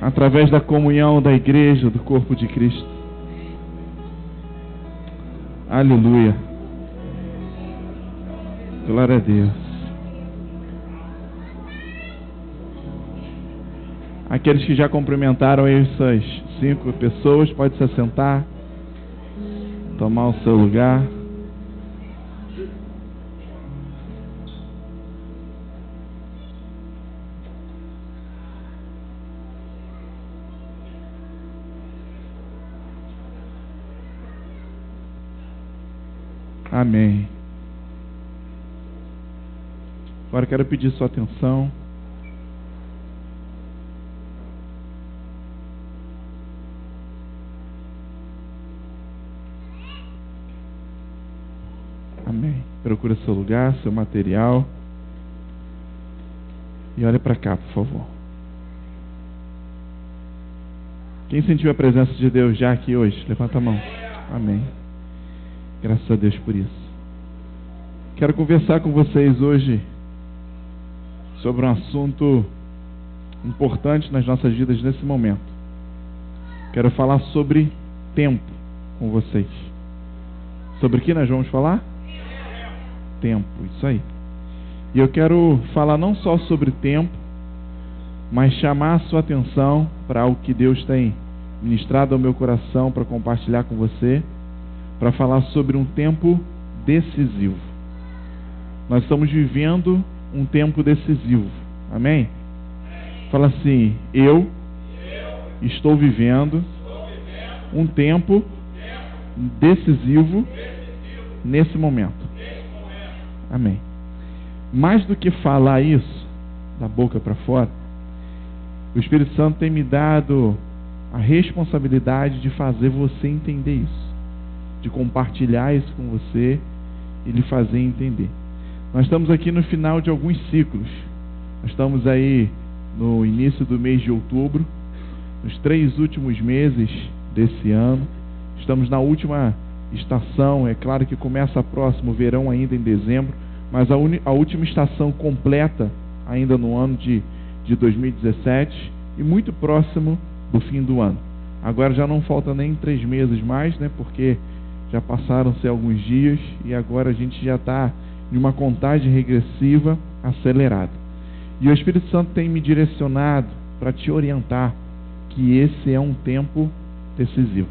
através da comunhão da igreja, do corpo de Cristo. Aleluia. Glória a Deus. Aqueles que já cumprimentaram essas 5 pessoas, pode se assentar, tomar o seu lugar. Amém. Agora quero pedir sua atenção. Amém. Procura seu lugar, seu material. E olha para cá, por favor. Quem sentiu a presença de Deus já aqui hoje? Levanta a mão. Amém. Graças a Deus por isso. Quero conversar com vocês hoje sobre um assunto importante nas nossas vidas nesse momento. Quero falar sobre tempo com vocês. Sobre o que nós vamos falar? Tempo, isso aí. E eu quero falar não só sobre tempo, mas chamar a sua atenção para algo que Deus tem ministrado ao meu coração para compartilhar com você, para falar sobre um tempo decisivo. Nós estamos vivendo um tempo decisivo. Amém? Fala assim: eu estou vivendo um tempo decisivo nesse momento. Amém. Mais do que falar isso da boca para fora, o Espírito Santo tem me dado a responsabilidade de fazer você entender isso, de compartilhar isso com você e lhe fazer entender. Nós estamos aqui no final de alguns ciclos. Nós estamos aí no início do mês de outubro, nos 3 últimos meses desse ano. Estamos na última estação. É claro que começa próximo o verão ainda em dezembro, mas a última estação completa ainda no ano de 2017 e muito próximo do fim do ano. Agora já não falta nem 3 meses mais, né? Porque já passaram-se alguns dias e agora a gente já está em uma contagem regressiva acelerada. E o Espírito Santo tem me direcionado para te orientar que esse é um tempo decisivo,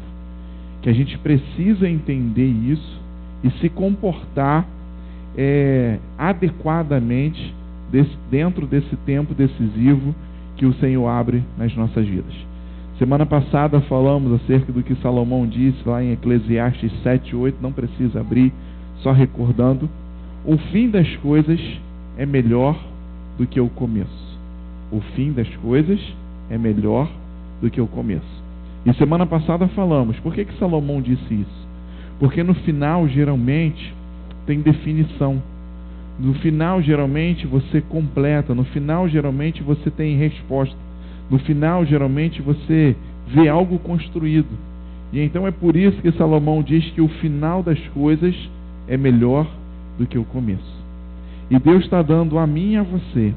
que a gente precisa entender isso e se comportar adequadamente dentro desse tempo decisivo que o Senhor abre nas nossas vidas. Semana passada falamos acerca do que Salomão disse lá em Eclesiastes 7:8, não precisa abrir, só recordando: o fim das coisas é melhor do que o começo. O fim das coisas é melhor do que o começo. E semana passada falamos, por que Salomão disse isso? Porque no final, geralmente, tem definição. No final, geralmente, você completa. No final, geralmente, você tem resposta. No final, geralmente, você vê algo construído. E então é por isso que Salomão diz que o final das coisas é melhor do que o começo. E Deus está dando a mim e a você,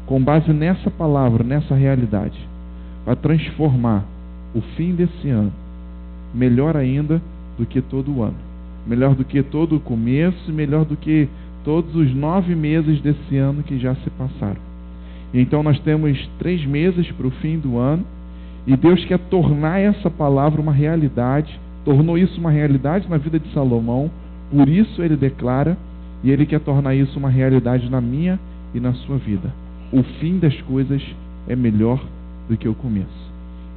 com base nessa palavra, nessa realidade, para transformar o fim desse ano melhor ainda do que todo o ano, melhor do que todo o começo, melhor do que todos os 9 meses desse ano que já se passaram. E então nós temos 3 meses para o fim do ano, e Deus quer tornar essa palavra uma realidade, tornou isso uma realidade na vida de Salomão, por isso ele declara, e ele quer tornar isso uma realidade na minha e na sua vida. O fim das coisas é melhor do que o começo.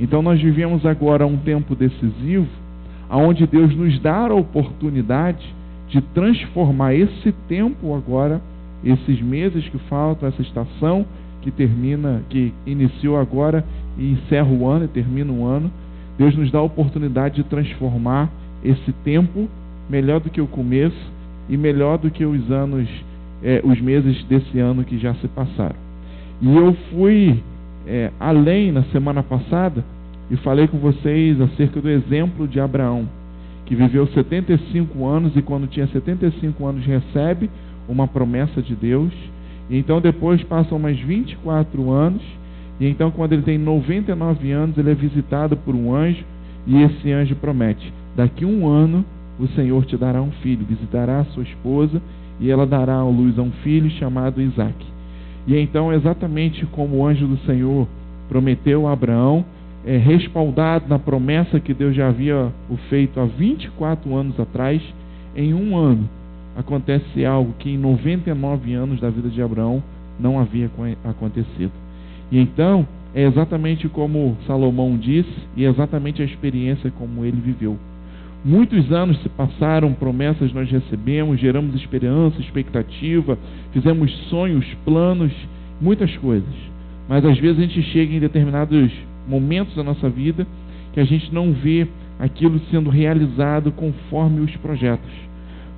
Então nós vivemos agora um tempo decisivo, onde Deus nos dá a oportunidade de transformar esse tempo agora, esses meses que faltam, essa estação que termina, que iniciou agora e encerra o ano e termina o ano. Deus nos dá a oportunidade de transformar esse tempo melhor do que o começo e melhor do que os anos, os meses desse ano que já se passaram. E eu fui além na semana passada e falei com vocês acerca do exemplo de Abraão, que viveu 75 anos e quando tinha 75 anos recebe uma promessa de Deus. E então depois passam mais 24 anos E então, quando ele tem 99 anos, ele é visitado por um anjo, e esse anjo promete: daqui a 1 ano o Senhor te dará um filho, visitará a sua esposa, e ela dará à luz a um filho chamado Isaac. E então, exatamente como o anjo do Senhor prometeu a Abraão, respaldado na promessa que Deus já havia feito há 24 anos atrás, em 1 ano acontece algo que em 99 anos da vida de Abraão não havia acontecido. E então, é exatamente como Salomão disse, e é exatamente a experiência como ele viveu. Muitos anos se passaram, promessas nós recebemos, geramos esperança, expectativa, fizemos sonhos, planos, muitas coisas. Mas às vezes a gente chega em determinados momentos da nossa vida que a gente não vê aquilo sendo realizado conforme os projetos.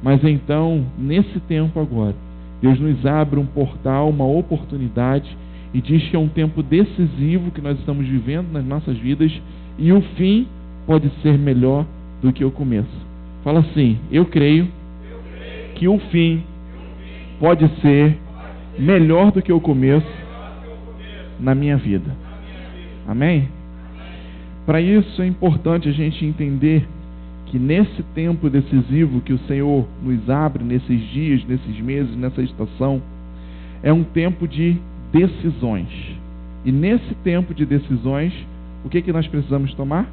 Mas então, nesse tempo agora, Deus nos abre um portal, uma oportunidade, e diz que é um tempo decisivo que nós estamos vivendo nas nossas vidas, e o fim pode ser melhor do que o começo. Fala assim: eu creio que o fim pode ser melhor do que o começo na minha vida. Amém? Para isso é importante a gente entender que nesse tempo decisivo que o Senhor nos abre nesses dias, nesses meses, nessa estação, é um tempo de decisões. E nesse tempo de decisões, o que nós precisamos tomar?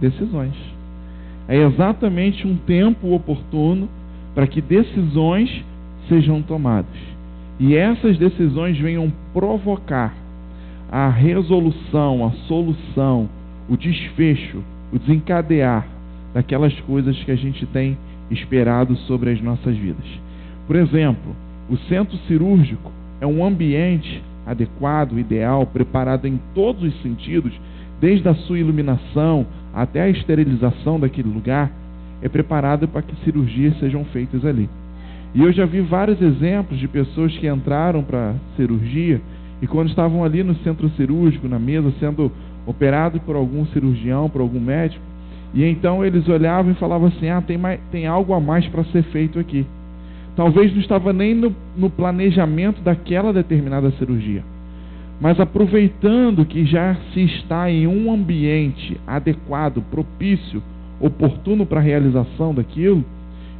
Decisões. É exatamente um tempo oportuno para que decisões sejam tomadas. E essas decisões venham provocar a resolução, a solução, o desfecho, o desencadear daquelas coisas que a gente tem esperado sobre as nossas vidas. Por exemplo, o centro cirúrgico é um ambiente adequado, ideal, preparado em todos os sentidos, desde a sua iluminação até a esterilização daquele lugar, é preparado para que cirurgias sejam feitas ali. E eu já vi vários exemplos de pessoas que entraram para cirurgia e quando estavam ali no centro cirúrgico, na mesa, sendo operados por algum cirurgião, por algum médico, e então eles olhavam e falavam assim: tem algo a mais para ser feito aqui. Talvez não estava nem no planejamento daquela determinada cirurgia, mas aproveitando que já se está em um ambiente adequado, propício, oportuno para a realização daquilo,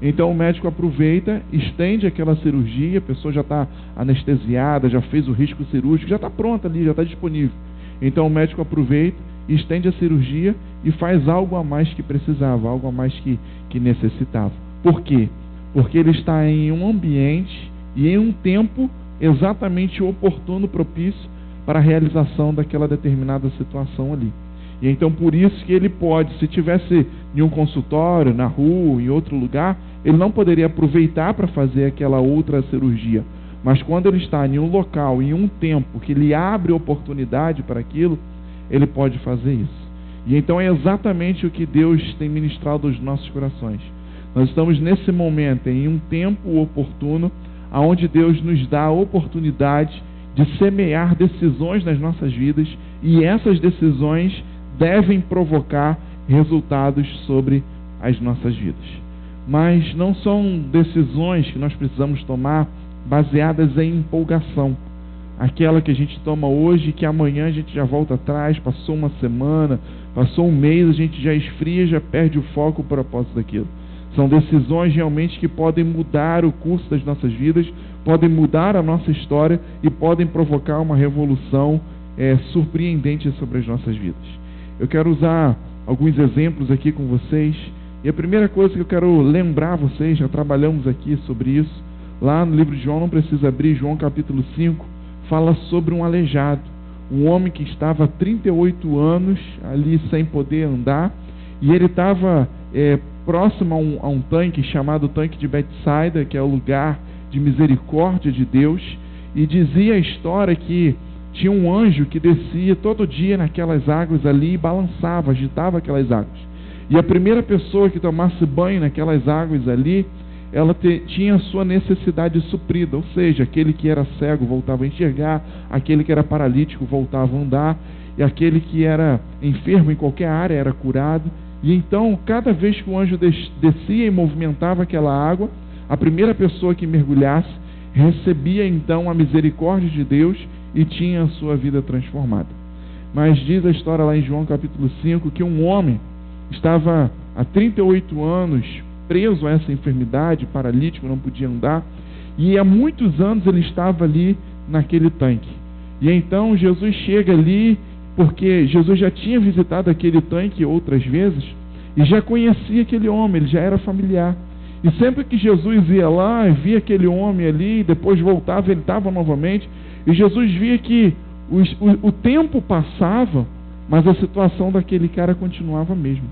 então o médico aproveita, estende aquela cirurgia, a pessoa já está anestesiada, já fez o risco cirúrgico, já está pronta ali, já está disponível. Então o médico aproveita, estende a cirurgia e faz algo a mais que precisava, algo a mais que necessitava. Por quê? Porque ele está em um ambiente e em um tempo exatamente oportuno, propício para a realização daquela determinada situação ali. E então por isso que ele pode, se tivesse em um consultório, na rua, em outro lugar, ele não poderia aproveitar para fazer aquela outra cirurgia. Mas quando ele está em um local, em um tempo que lhe abre oportunidade para aquilo, ele pode fazer isso. E então é exatamente o que Deus tem ministrado aos nossos corações. Nós estamos nesse momento, em um tempo oportuno, onde Deus nos dá a oportunidade de semear decisões nas nossas vidas, e essas decisões devem provocar resultados sobre as nossas vidas. Mas não são decisões que nós precisamos tomar baseadas em empolgação. Aquela que a gente toma hoje e que amanhã a gente já volta atrás, passou uma semana, passou um mês, a gente já esfria, já perde o foco, o propósito daquilo. São decisões realmente que podem mudar o curso das nossas vidas, podem mudar a nossa história e podem provocar uma revolução surpreendente sobre as nossas vidas. Eu quero usar alguns exemplos aqui com vocês. E a primeira coisa que eu quero lembrar vocês, já trabalhamos aqui sobre isso, lá no livro de João, não precisa abrir, João capítulo 5, fala sobre um aleijado, um homem que estava há 38 anos ali sem poder andar, e ele estava próximo a um tanque chamado tanque de Betsaida, que é o lugar de misericórdia de Deus, e dizia a história que tinha um anjo que descia todo dia naquelas águas ali e balançava, agitava aquelas águas. E a primeira pessoa que tomasse banho naquelas águas ali, ela tinha a sua necessidade suprida, ou seja, aquele que era cego voltava a enxergar, aquele que era paralítico voltava a andar, e aquele que era enfermo em qualquer área era curado. E então, cada vez que o anjo descia e movimentava aquela água, a primeira pessoa que mergulhasse recebia então a misericórdia de Deus e tinha a sua vida transformada. Mas diz a história lá em João capítulo 5 que um homem estava há 38 anos preso a essa enfermidade, paralítico, não podia andar, e há muitos anos ele estava ali naquele tanque. E então Jesus chega ali, porque Jesus já tinha visitado aquele tanque outras vezes, e já conhecia aquele homem, ele já era familiar. E sempre que Jesus ia lá, via aquele homem ali, depois voltava, ele estava novamente, e Jesus via que o tempo passava, mas a situação daquele cara continuava a mesma.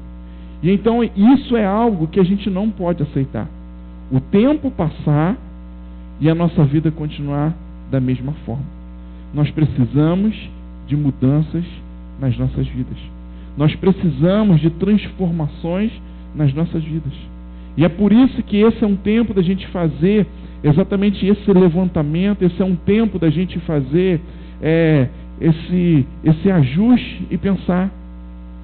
E então isso é algo que a gente não pode aceitar. O tempo passar e a nossa vida continuar da mesma forma. Nós precisamos de mudanças nas nossas vidas. Nós precisamos de transformações nas nossas vidas. E é por isso que esse é um tempo da gente fazer exatamente esse levantamento, esse é um tempo da gente fazer esse ajuste e pensar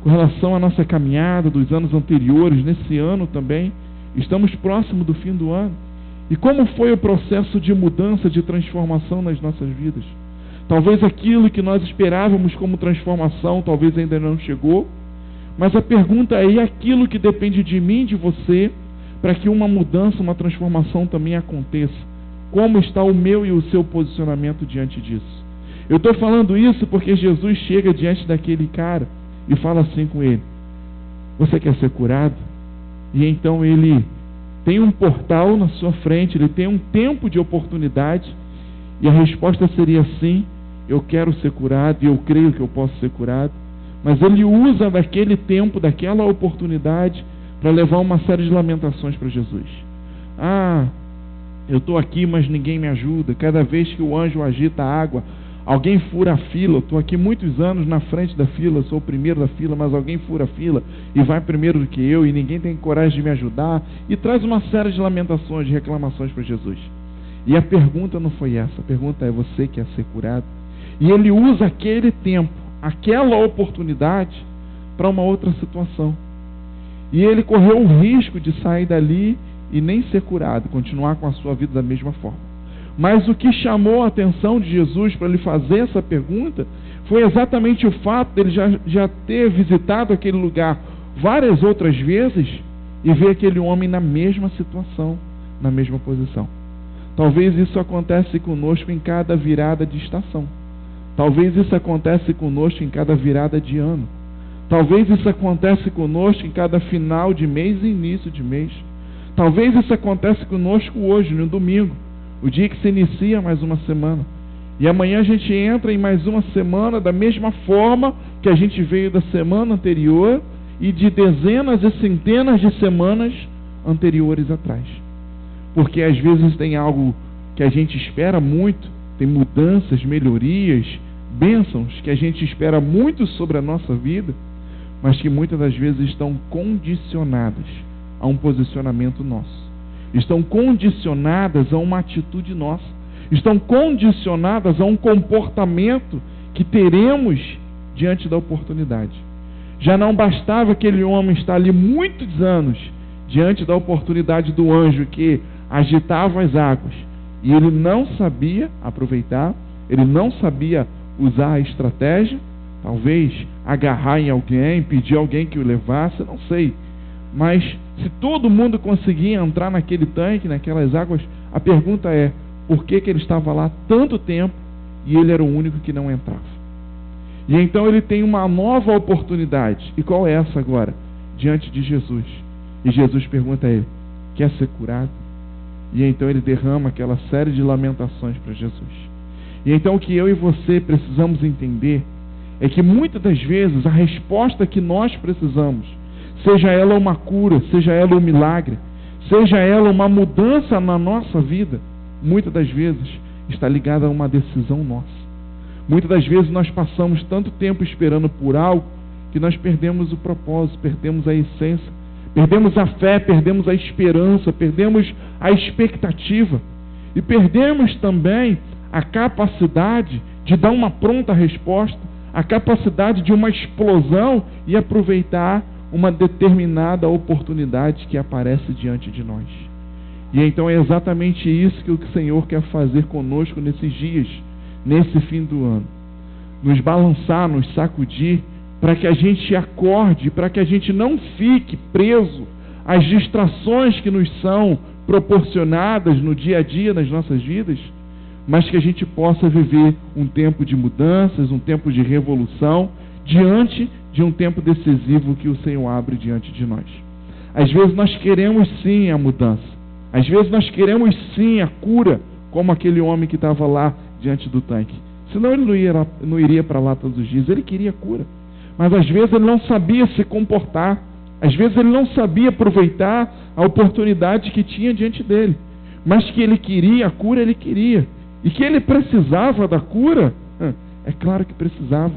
com relação à nossa caminhada dos anos anteriores, nesse ano também. Estamos próximo do fim do ano. E como foi o processo de mudança, de transformação nas nossas vidas? Talvez aquilo que nós esperávamos como transformação, talvez ainda não chegou. Mas a pergunta é, e aquilo que depende de mim, de você, para que uma mudança, uma transformação também aconteça? Como está o meu e o seu posicionamento diante disso? Eu estou falando isso porque Jesus chega diante daquele cara e fala assim com ele: você quer ser curado? E então ele tem um portal na sua frente, ele tem um tempo de oportunidade, e a resposta seria sim, eu quero ser curado e eu creio que eu posso ser curado. Mas ele usa daquele tempo, daquela oportunidade, para levar uma série de lamentações para Jesus. Eu estou aqui, mas ninguém me ajuda. Cada vez que o anjo agita a água, alguém fura a fila. Eu estou aqui muitos anos na frente da fila, sou o primeiro da fila, mas alguém fura a fila e vai primeiro do que eu, e ninguém tem coragem de me ajudar. E traz uma série de lamentações, de reclamações para Jesus. E a pergunta não foi essa. A pergunta é: você quer ser curado? E ele usa aquele tempo, aquela oportunidade, para uma outra situação. E ele correu o risco de sair dali e nem ser curado, continuar com a sua vida da mesma forma. Mas o que chamou a atenção de Jesus para ele fazer essa pergunta foi exatamente o fato dele já ter visitado aquele lugar várias outras vezes e ver aquele homem na mesma situação, na mesma posição. Talvez isso acontece conosco em cada virada de estação. Talvez isso acontece conosco em cada virada de ano. Talvez isso acontece conosco em cada final de mês e início de mês. Talvez isso acontece conosco hoje, no domingo, o dia que se inicia mais uma semana. E amanhã a gente entra em mais uma semana da mesma forma que a gente veio da semana anterior e de dezenas e centenas de semanas anteriores atrás. Porque às vezes tem algo que a gente espera muito, tem mudanças, melhorias, bênçãos que a gente espera muito sobre a nossa vida, mas que muitas das vezes estão condicionadas a um posicionamento nosso. Estão condicionadas a uma atitude nossa. Estão condicionadas a um comportamento que teremos diante da oportunidade. Já não bastava aquele homem estar ali muitos anos diante da oportunidade do anjo que agitava as águas, e ele não sabia aproveitar, ele não sabia usar a estratégia, talvez agarrar em alguém, pedir alguém que o levasse, não sei. Mas se todo mundo conseguia entrar naquele tanque, naquelas águas, a pergunta é: por que ele estava lá tanto tempo e ele era o único que não entrava? E então ele tem uma nova oportunidade. E qual é essa agora? Diante de Jesus. E Jesus pergunta a ele: quer ser curado? E então ele derrama aquela série de lamentações para Jesus. E então o que eu e você precisamos entender é que muitas das vezes a resposta que nós precisamos, seja ela uma cura, seja ela um milagre, seja ela uma mudança na nossa vida, muitas das vezes está ligada a uma decisão nossa. Muitas das vezes nós passamos tanto tempo esperando por algo que nós perdemos o propósito, perdemos a essência, perdemos a fé, perdemos a esperança, perdemos a expectativa e perdemos também a capacidade de dar uma pronta resposta, a capacidade de uma explosão e aproveitar uma determinada oportunidade que aparece diante de nós. E então é exatamente isso que o Senhor quer fazer conosco nesses dias. nesse fim do ano. Nos balançar, nos sacudir, para que a gente acorde, para que a gente não fique preso às distrações que nos são proporcionadas no dia a dia nas nossas vidas, mas que a gente possa viver um tempo de mudanças, um tempo de revolução, diante de um tempo decisivo que o Senhor abre diante de nós. Às vezes nós queremos sim a mudança, às vezes nós queremos sim a cura, como aquele homem que estava lá diante do tanque. Senão ele não iria para lá todos os dias, ele queria cura. Mas às vezes ele não sabia se comportar, às vezes ele não sabia aproveitar a oportunidade que tinha diante dele. Mas que ele queria a cura, ele queria. E que ele precisava da cura, é claro que precisava,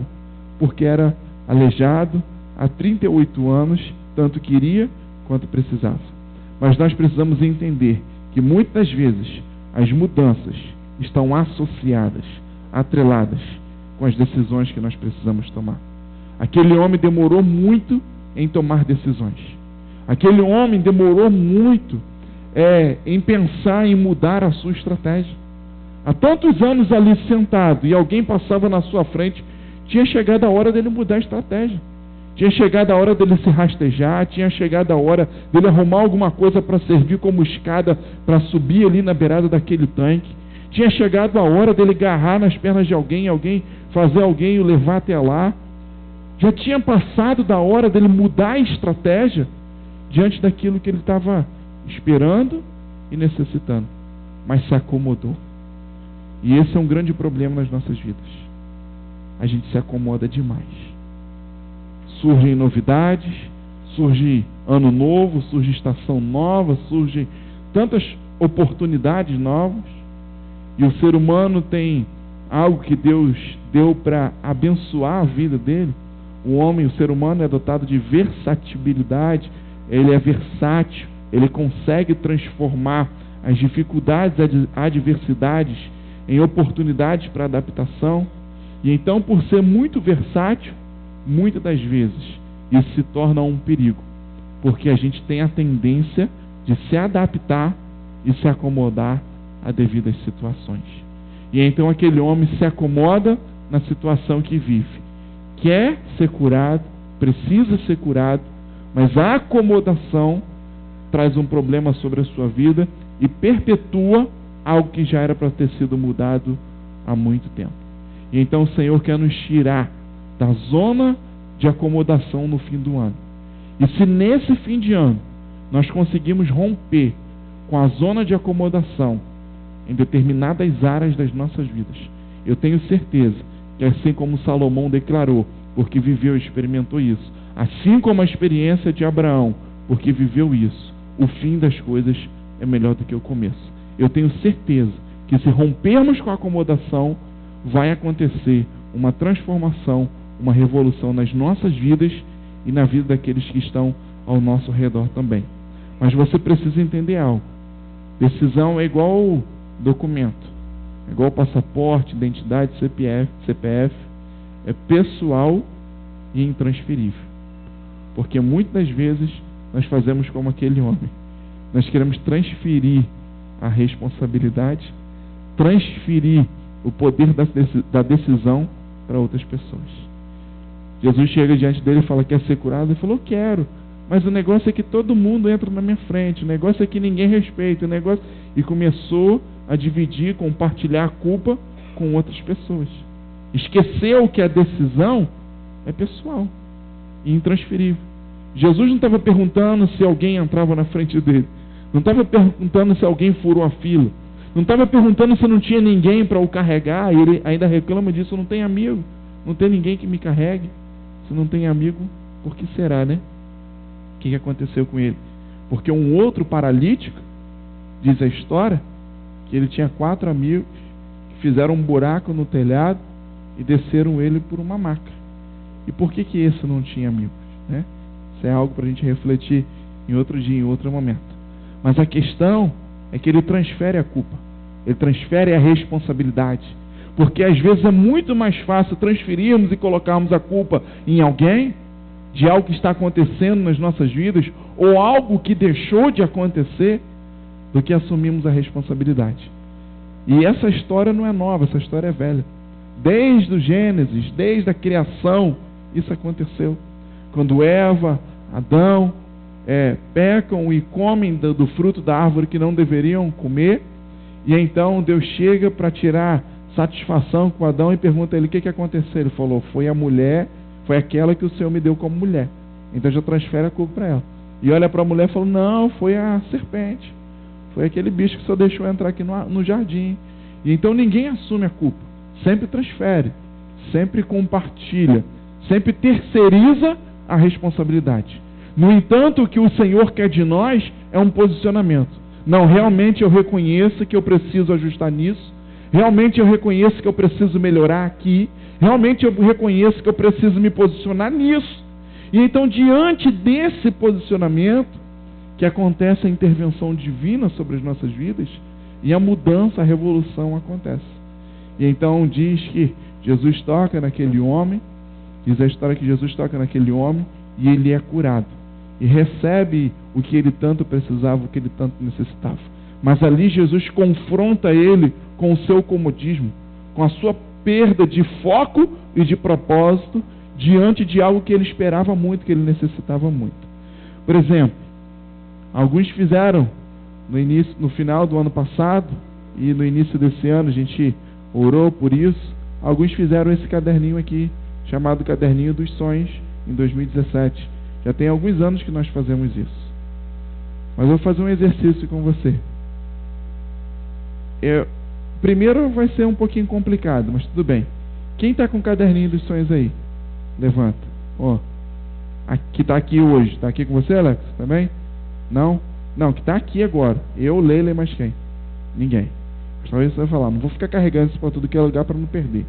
porque era aleijado há 38 anos, tanto queria quanto precisava. Mas nós precisamos entender que muitas vezes as mudanças estão associadas, atreladas com as decisões que nós precisamos tomar. Aquele homem demorou muito em tomar decisões. Aquele homem demorou muito em pensar em mudar a sua estratégia. Há tantos anos ali sentado e alguém passava na sua frente, tinha chegado a hora dele mudar a estratégia. Tinha chegado a hora dele se rastejar, tinha chegado a hora dele arrumar alguma coisa para servir como escada para subir ali na beirada daquele tanque. Tinha chegado a hora dele agarrar nas pernas de alguém fazer alguém o levar até lá. Já tinha passado da hora dele mudar a estratégia diante daquilo que ele estava esperando e necessitando, mas se acomodou. E esse é um grande problema nas nossas vidas. A gente se acomoda demais. Surgem novidades, surge ano novo, surge estação nova, surgem tantas oportunidades novas, e o ser humano tem algo que Deus deu para abençoar a vida dele. O homem, o ser humano é dotado de versatilidade, ele é versátil, ele consegue transformar as dificuldades, as adversidades em oportunidades para adaptação. E então, por ser muito versátil, muitas das vezes isso se torna um perigo, porque a gente tem a tendência de se adaptar e se acomodar a devidas situações. E então aquele homem se acomoda na situação que vive. Quer ser curado, precisa ser curado, mas a acomodação traz um problema sobre a sua vida e perpetua algo que já era para ter sido mudado há muito tempo. E então o Senhor quer nos tirar da zona de acomodação no fim do ano. E se nesse fim de ano nós conseguimos romper com a zona de acomodação em determinadas áreas das nossas vidas, eu tenho certeza que assim como Salomão declarou, porque viveu e experimentou isso, assim como a experiência de Abraão, porque viveu isso, o fim das coisas é melhor do que o começo. Eu tenho certeza que se rompermos com a acomodação, vai acontecer uma transformação, uma revolução nas nossas vidas e na vida daqueles que estão ao nosso redor também. Mas você precisa entender algo. Decisão é igual documento, é igual passaporte, identidade, CPF, é pessoal e intransferível. Porque muitas das vezes nós fazemos como aquele homem. Nós queremos transferir a responsabilidade, transferir o poder da decisão para outras pessoas. Jesus chega diante dele e fala: quer ser curado? Ele falou: quero, mas o negócio é que todo mundo entra na minha frente, o negócio é que ninguém respeita, o negócio... E começou a dividir, compartilhar a culpa com outras pessoas. Esqueceu que a decisão é pessoal e intransferível. Jesus não estava perguntando se alguém entrava na frente dele, não estava perguntando se alguém furou a fila, não estava perguntando se não tinha ninguém para o carregar. E ele ainda reclama disso: não tem amigo, não tem ninguém que me carregue. Se não tem amigo, por que será, né? O que aconteceu com ele? Porque um outro paralítico, diz a história, que ele tinha 4 amigos que fizeram um buraco no telhado e desceram ele por uma maca. E por que esse não tinha amigos, né? Isso é algo para a gente refletir em outro dia, em outro momento. Mas a questão é que ele transfere a culpa, ele transfere a responsabilidade, porque às vezes é muito mais fácil transferirmos e colocarmos a culpa em alguém, de algo que está acontecendo nas nossas vidas, ou algo que deixou de acontecer, do que assumirmos a responsabilidade. E essa história não é nova, essa história é velha. Desde o Gênesis, desde a criação, isso aconteceu. Quando Eva, Adão, pecam e comem do fruto da árvore que não deveriam comer, e então Deus chega para tirar satisfação com Adão e pergunta a ele: o que aconteceu? Ele falou: foi a mulher, foi aquela que o Senhor me deu como mulher. Então já transfere a culpa para ela. E olha para a mulher e fala: não, foi a serpente, foi aquele bicho que o Senhor deixou entrar aqui no jardim. E então ninguém assume a culpa, sempre transfere, sempre compartilha, sempre terceiriza a responsabilidade. No entanto, o que o Senhor quer de nós é um posicionamento. Não, realmente eu reconheço que eu preciso ajustar nisso, realmente eu reconheço que eu preciso melhorar aqui, realmente eu reconheço que eu preciso me posicionar nisso. E então, diante desse posicionamento, que acontece a intervenção divina sobre as nossas vidas, e a mudança, a revolução acontece. E então diz que Jesus toca naquele homem, diz a história que Jesus toca naquele homem, e ele é curado. E recebe o que ele tanto precisava, o que ele tanto necessitava. Mas ali Jesus confronta ele com o seu comodismo, com a sua perda de foco e de propósito, diante de algo que ele esperava muito, que ele necessitava muito. Por exemplo, alguns fizeram no final do ano passado e no início desse ano, a gente orou por isso, alguns fizeram esse caderninho aqui, chamado Caderninho dos Sonhos, em 2017. Já tem alguns anos que nós fazemos isso. Mas eu vou fazer um exercício com você. Primeiro vai ser um pouquinho complicado, mas tudo bem. Quem está com o Caderninho dos Sonhos aí? Levanta. Que está aqui hoje. Está aqui com você, Alex? Também? Não? Não, que está aqui agora. Eu, Leila e mais quem? Ninguém. Talvez você vai falar: não vou ficar carregando isso para tudo que é lugar para não perder.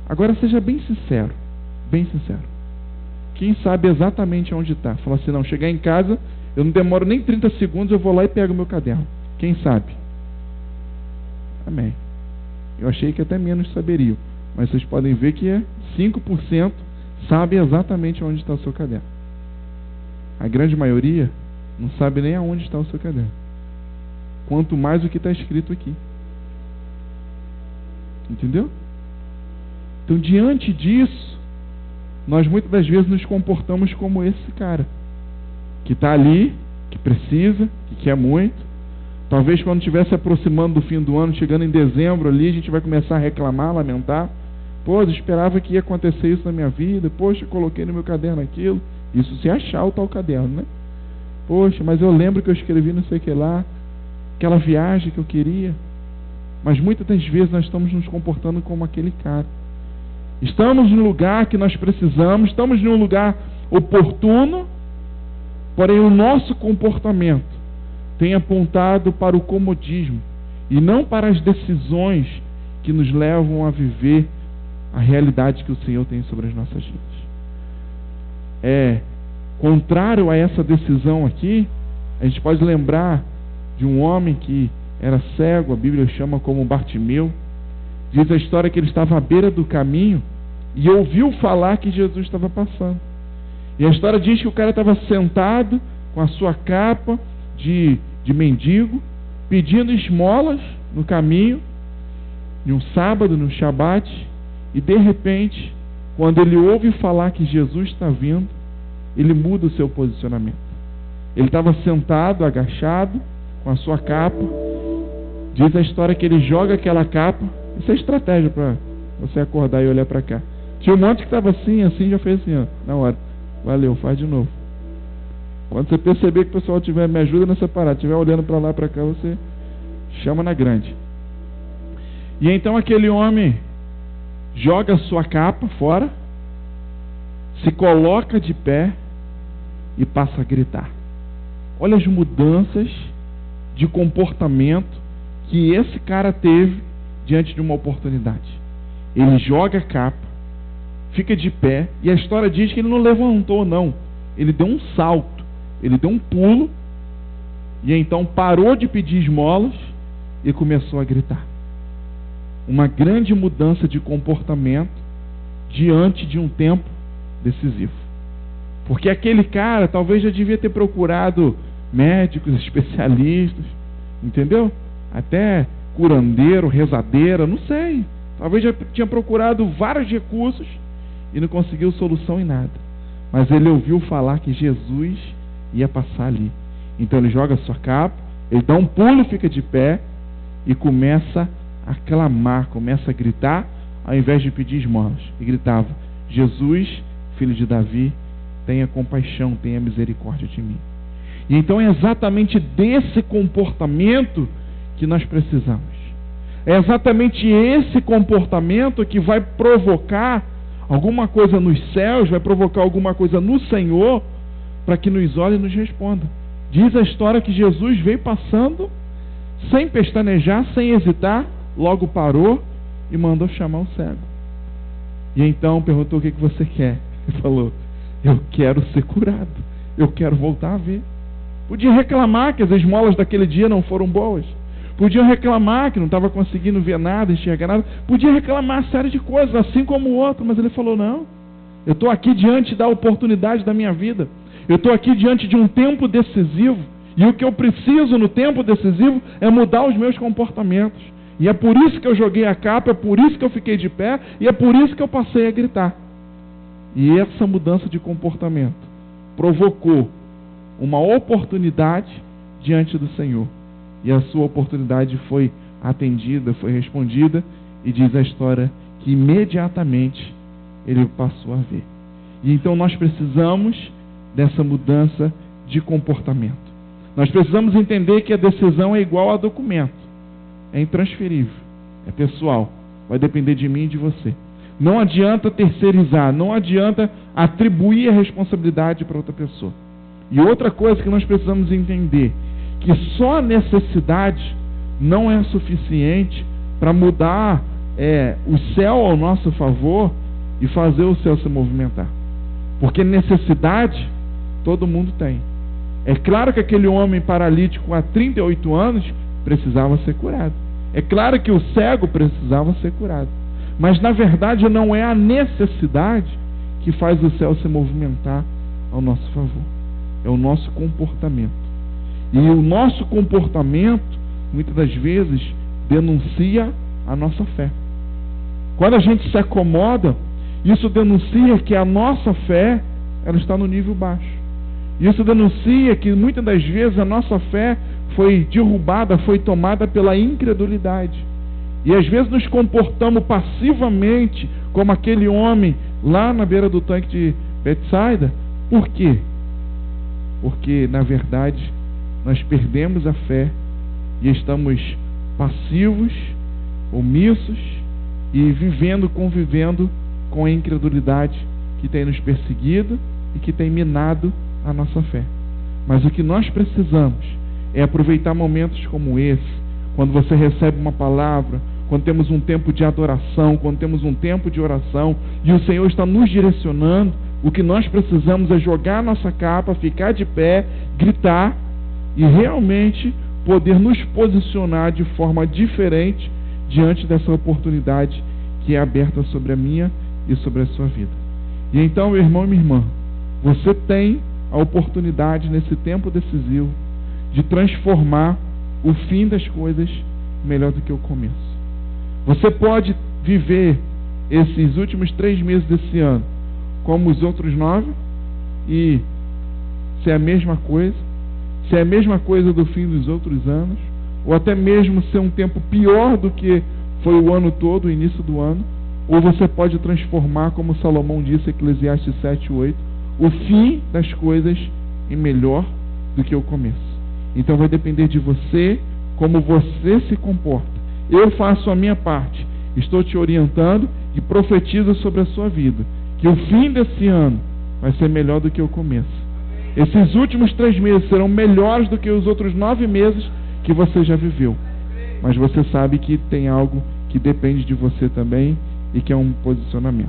Agora seja bem sincero. Bem sincero. Quem sabe exatamente onde está? Fala assim: não, chegar em casa, eu não demoro nem 30 segundos, eu vou lá e pego o meu caderno. Quem sabe? Amém. Eu achei que até menos saberiam, mas vocês podem ver que 5% sabe exatamente onde está o seu caderno. A grande maioria não sabe nem aonde está o seu caderno, quanto mais o que está escrito aqui. Entendeu? Então, diante disso, nós muitas das vezes nos comportamos como esse cara, que está ali, que precisa, que quer muito. Talvez quando estiver se aproximando do fim do ano, chegando em dezembro ali, a gente vai começar a reclamar, lamentar. Pô, eu esperava que ia acontecer isso na minha vida. Poxa, eu coloquei no meu caderno aquilo. Isso se achar o tal caderno, né? Poxa, mas eu lembro que eu escrevi não sei o que lá, aquela viagem que eu queria. Mas muitas das vezes nós estamos nos comportando como aquele cara. Estamos no lugar que nós precisamos, estamos em um lugar oportuno, porém o nosso comportamento tem apontado para o comodismo e não para as decisões que nos levam a viver a realidade que o Senhor tem sobre as nossas vidas. Contrário a essa decisão aqui, a gente pode lembrar de um homem que era cego, a Bíblia chama como Bartimeu. Diz a história que ele estava à beira do caminho e ouviu falar que Jesus estava passando. E a história diz que o cara estava sentado com a sua capa de mendigo, pedindo esmolas no caminho, em um sábado, no Shabat, e de repente, quando ele ouve falar que Jesus está vindo, ele muda o seu posicionamento. Ele estava sentado, agachado, com a sua capa. Diz a história que ele joga aquela capa. Isso é estratégia para você acordar e olhar para cá. Tinha um monte que estava assim, já fez assim, ó, na hora. Valeu, faz de novo. Quando você perceber que o pessoal me ajuda nessa parada, estiver olhando para lá, para cá, você chama na grande. E então aquele homem joga a sua capa fora, se coloca de pé e passa a gritar. Olha as mudanças de comportamento que esse cara teve diante de uma oportunidade. Ele joga a capa, fica de pé, e a história diz que ele não levantou, não. Ele deu um salto, ele deu um pulo, e então parou de pedir esmolas e começou a gritar. Uma grande mudança de comportamento diante de um tempo decisivo. Porque aquele cara talvez já devia ter procurado médicos, especialistas, entendeu? Até curandeiro, rezadeira, não sei. Talvez já tinha procurado vários recursos e não conseguiu solução em nada. Mas ele ouviu falar que Jesus ia passar ali. Então ele joga a sua capa, ele dá um pulo, fica de pé e começa a clamar, começa a gritar, ao invés de pedir esmolas. E gritava: Jesus, filho de Davi, tenha compaixão, tenha misericórdia de mim. E então é exatamente desse comportamento que nós precisamos. É exatamente esse comportamento que vai provocar alguma coisa nos céus, vai provocar alguma coisa no Senhor, para que nos olhe e nos responda. Diz a história que Jesus veio passando, sem pestanejar, sem hesitar, logo parou e mandou chamar o cego. E então perguntou: o que você quer? Ele falou: eu quero ser curado, eu quero voltar a ver. Podia reclamar que as esmolas daquele dia não foram boas, podia reclamar que não estava conseguindo ver nada, enxergar nada, podia reclamar uma série de coisas, assim como o outro, mas ele falou: não, eu estou aqui diante da oportunidade da minha vida, eu estou aqui diante de um tempo decisivo, e o que eu preciso no tempo decisivo é mudar os meus comportamentos. E é por isso que eu joguei a capa, é por isso que eu fiquei de pé, e é por isso que eu passei a gritar. E essa mudança de comportamento provocou uma oportunidade diante do Senhor. E a sua oportunidade foi atendida, foi respondida, e diz a história que imediatamente ele passou a ver. E então nós precisamos dessa mudança de comportamento. Nós precisamos entender que a decisão é igual a documento. É intransferível, é pessoal, vai depender de mim e de você. Não adianta terceirizar, não adianta atribuir a responsabilidade para outra pessoa. E outra coisa que nós precisamos entender, que só a necessidade não é suficiente para mudar o céu ao nosso favor e fazer o céu se movimentar. Porque necessidade todo mundo tem. É claro que aquele homem paralítico há 38 anos precisava ser curado. É claro que o cego precisava ser curado. Mas na verdade não é a necessidade que faz o céu se movimentar ao nosso favor. É o nosso comportamento. E o nosso comportamento, muitas das vezes, denuncia a nossa fé. Quando a gente se acomoda, isso denuncia que a nossa fé ela está no nível baixo. Isso denuncia que muitas das vezes a nossa fé foi derrubada, foi tomada pela incredulidade. E às vezes nos comportamos passivamente como aquele homem lá na beira do tanque de Betsaida. Por quê? Porque, na verdade, nós perdemos a fé e estamos passivos, omissos e convivendo com a incredulidade que tem nos perseguido e que tem minado a nossa fé. Mas o que nós precisamos é aproveitar momentos como esse, quando você recebe uma palavra, quando temos um tempo de adoração, quando temos um tempo de oração, e o Senhor está nos direcionando. O que nós precisamos é jogar a nossa capa, ficar de pé, gritar, e realmente poder nos posicionar de forma diferente diante dessa oportunidade que é aberta sobre a minha e sobre a sua vida. E então, meu irmão e minha irmã, você tem a oportunidade nesse tempo decisivo de transformar o fim das coisas melhor do que o começo. Você pode viver esses últimos 3 meses desse ano como os outros 9 e ser a mesma coisa, ser a mesma coisa do fim dos outros anos, ou até mesmo ser um tempo pior do que foi o ano todo, o início do ano, ou você pode transformar, como Salomão disse, Eclesiastes 7:8, o fim das coisas em melhor do que o começo. Então vai depender de você, como você se comporta. Eu faço a minha parte, estou te orientando e profetizo sobre a sua vida, que o fim desse ano vai ser melhor do que o começo. Esses últimos 3 meses serão melhores do que os outros 9 meses que você já viveu. Mas você sabe que tem algo que depende de você também e que é um posicionamento.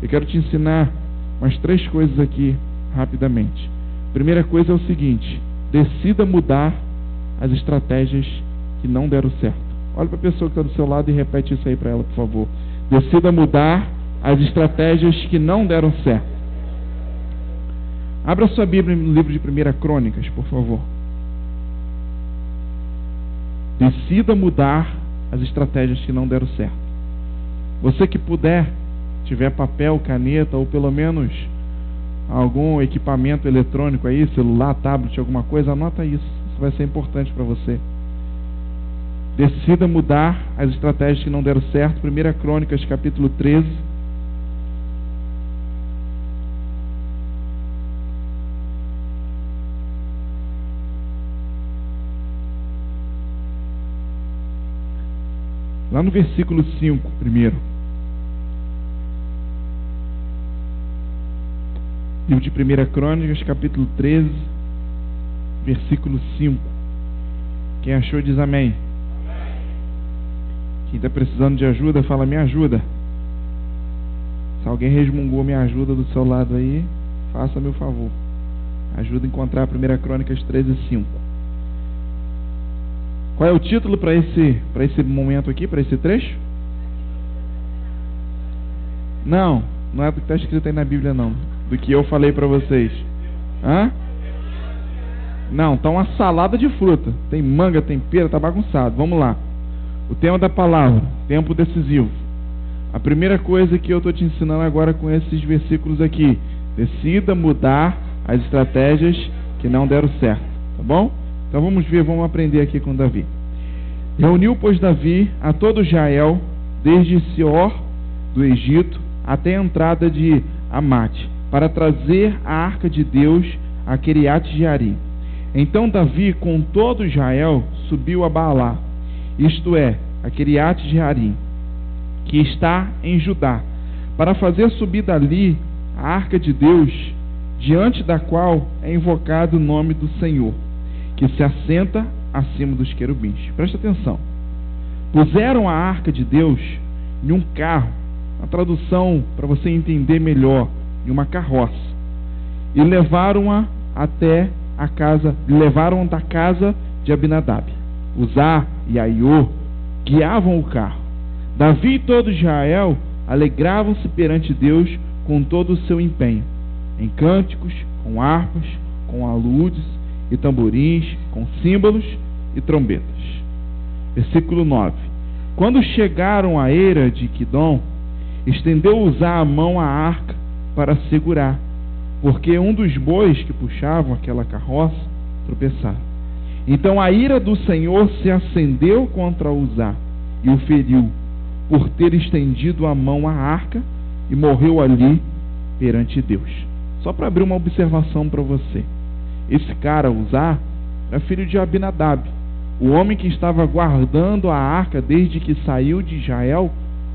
Eu quero te ensinar umas 3 coisas aqui rapidamente. Primeira coisa é o seguinte: decida mudar as estratégias que não deram certo. Olha para a pessoa que está do seu lado e repete isso aí para ela, por favor. Decida mudar as estratégias que não deram certo. Abra sua Bíblia no livro de 1 Crônicas, por favor. Decida mudar as estratégias que não deram certo. Você que puder, tiver papel, caneta ou pelo menos algum equipamento eletrônico aí, celular, tablet, alguma coisa, anota isso. Isso vai ser importante para você. Decida mudar as estratégias que não deram certo. 1 Crônicas, capítulo 13. Lá no versículo 5, primeiro. Livro de 1 Crônicas, capítulo 13, versículo 5. Quem achou diz amém. Quem está precisando de ajuda, fala, me ajuda. Se alguém resmungou me ajuda do seu lado aí, faça meu favor. Ajuda a encontrar 1 Crônicas 13, 5. Qual é o título para esse momento aqui, para esse trecho? Não é do que está escrito aí na Bíblia, não. Do que eu falei para vocês. Hã? Não, tá uma salada de fruta. Tem manga, tem pera, tá bagunçado. Vamos lá. O tema da palavra, tempo decisivo. A primeira coisa que eu estou te ensinando agora com esses versículos aqui: decida mudar as estratégias que não deram certo, tá bom? Então vamos ver, vamos aprender aqui com Davi. Reuniu, pois, Davi a todo Israel, desde Sior do Egito até a entrada de Amate, para trazer a arca de Deus a Quiriate-Jearim. Então Davi, com todo Israel, subiu a Baalá, isto é, a Quiriate-Jearim, que está em Judá, para fazer subir dali a arca de Deus, diante da qual é invocado o nome do Senhor, que se assenta acima dos querubins. Presta atenção. Puseram a arca de Deus em um carro, a tradução para você entender melhor, em uma carroça, e levaram-a até a casa, levaram da casa de Abinadab. Uzá e Aiô guiavam o carro. Davi e todo Israel alegravam-se perante Deus com todo o seu empenho, em cânticos, com harpas, com aludes e tamborins, com símbolos e trombetas. Versículo 9. Quando chegaram à eira de Quidom, estendeu Uzá a mão à arca para segurar, porque um dos bois que puxavam aquela carroça tropeçaram. Então a ira do Senhor se acendeu contra Uzá e o feriu, por ter estendido a mão à arca, e morreu ali perante Deus. Só para abrir uma observação para você. Esse cara, Uzá, era filho de Abinadab, o homem que estava guardando a arca desde que saiu de Israel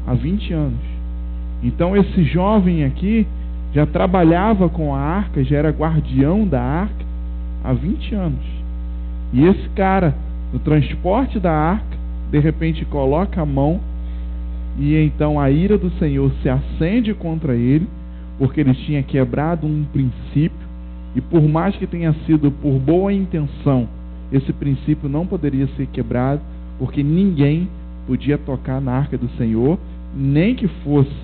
há 20 anos. Então esse jovem aqui já trabalhava com a arca, já era guardião da arca há 20 anos. E esse cara, no transporte da arca, de repente coloca a mão, e então a ira do Senhor se acende contra ele, porque ele tinha quebrado um princípio, e por mais que tenha sido por boa intenção, esse princípio não poderia ser quebrado, porque ninguém podia tocar na arca do Senhor, nem que fosse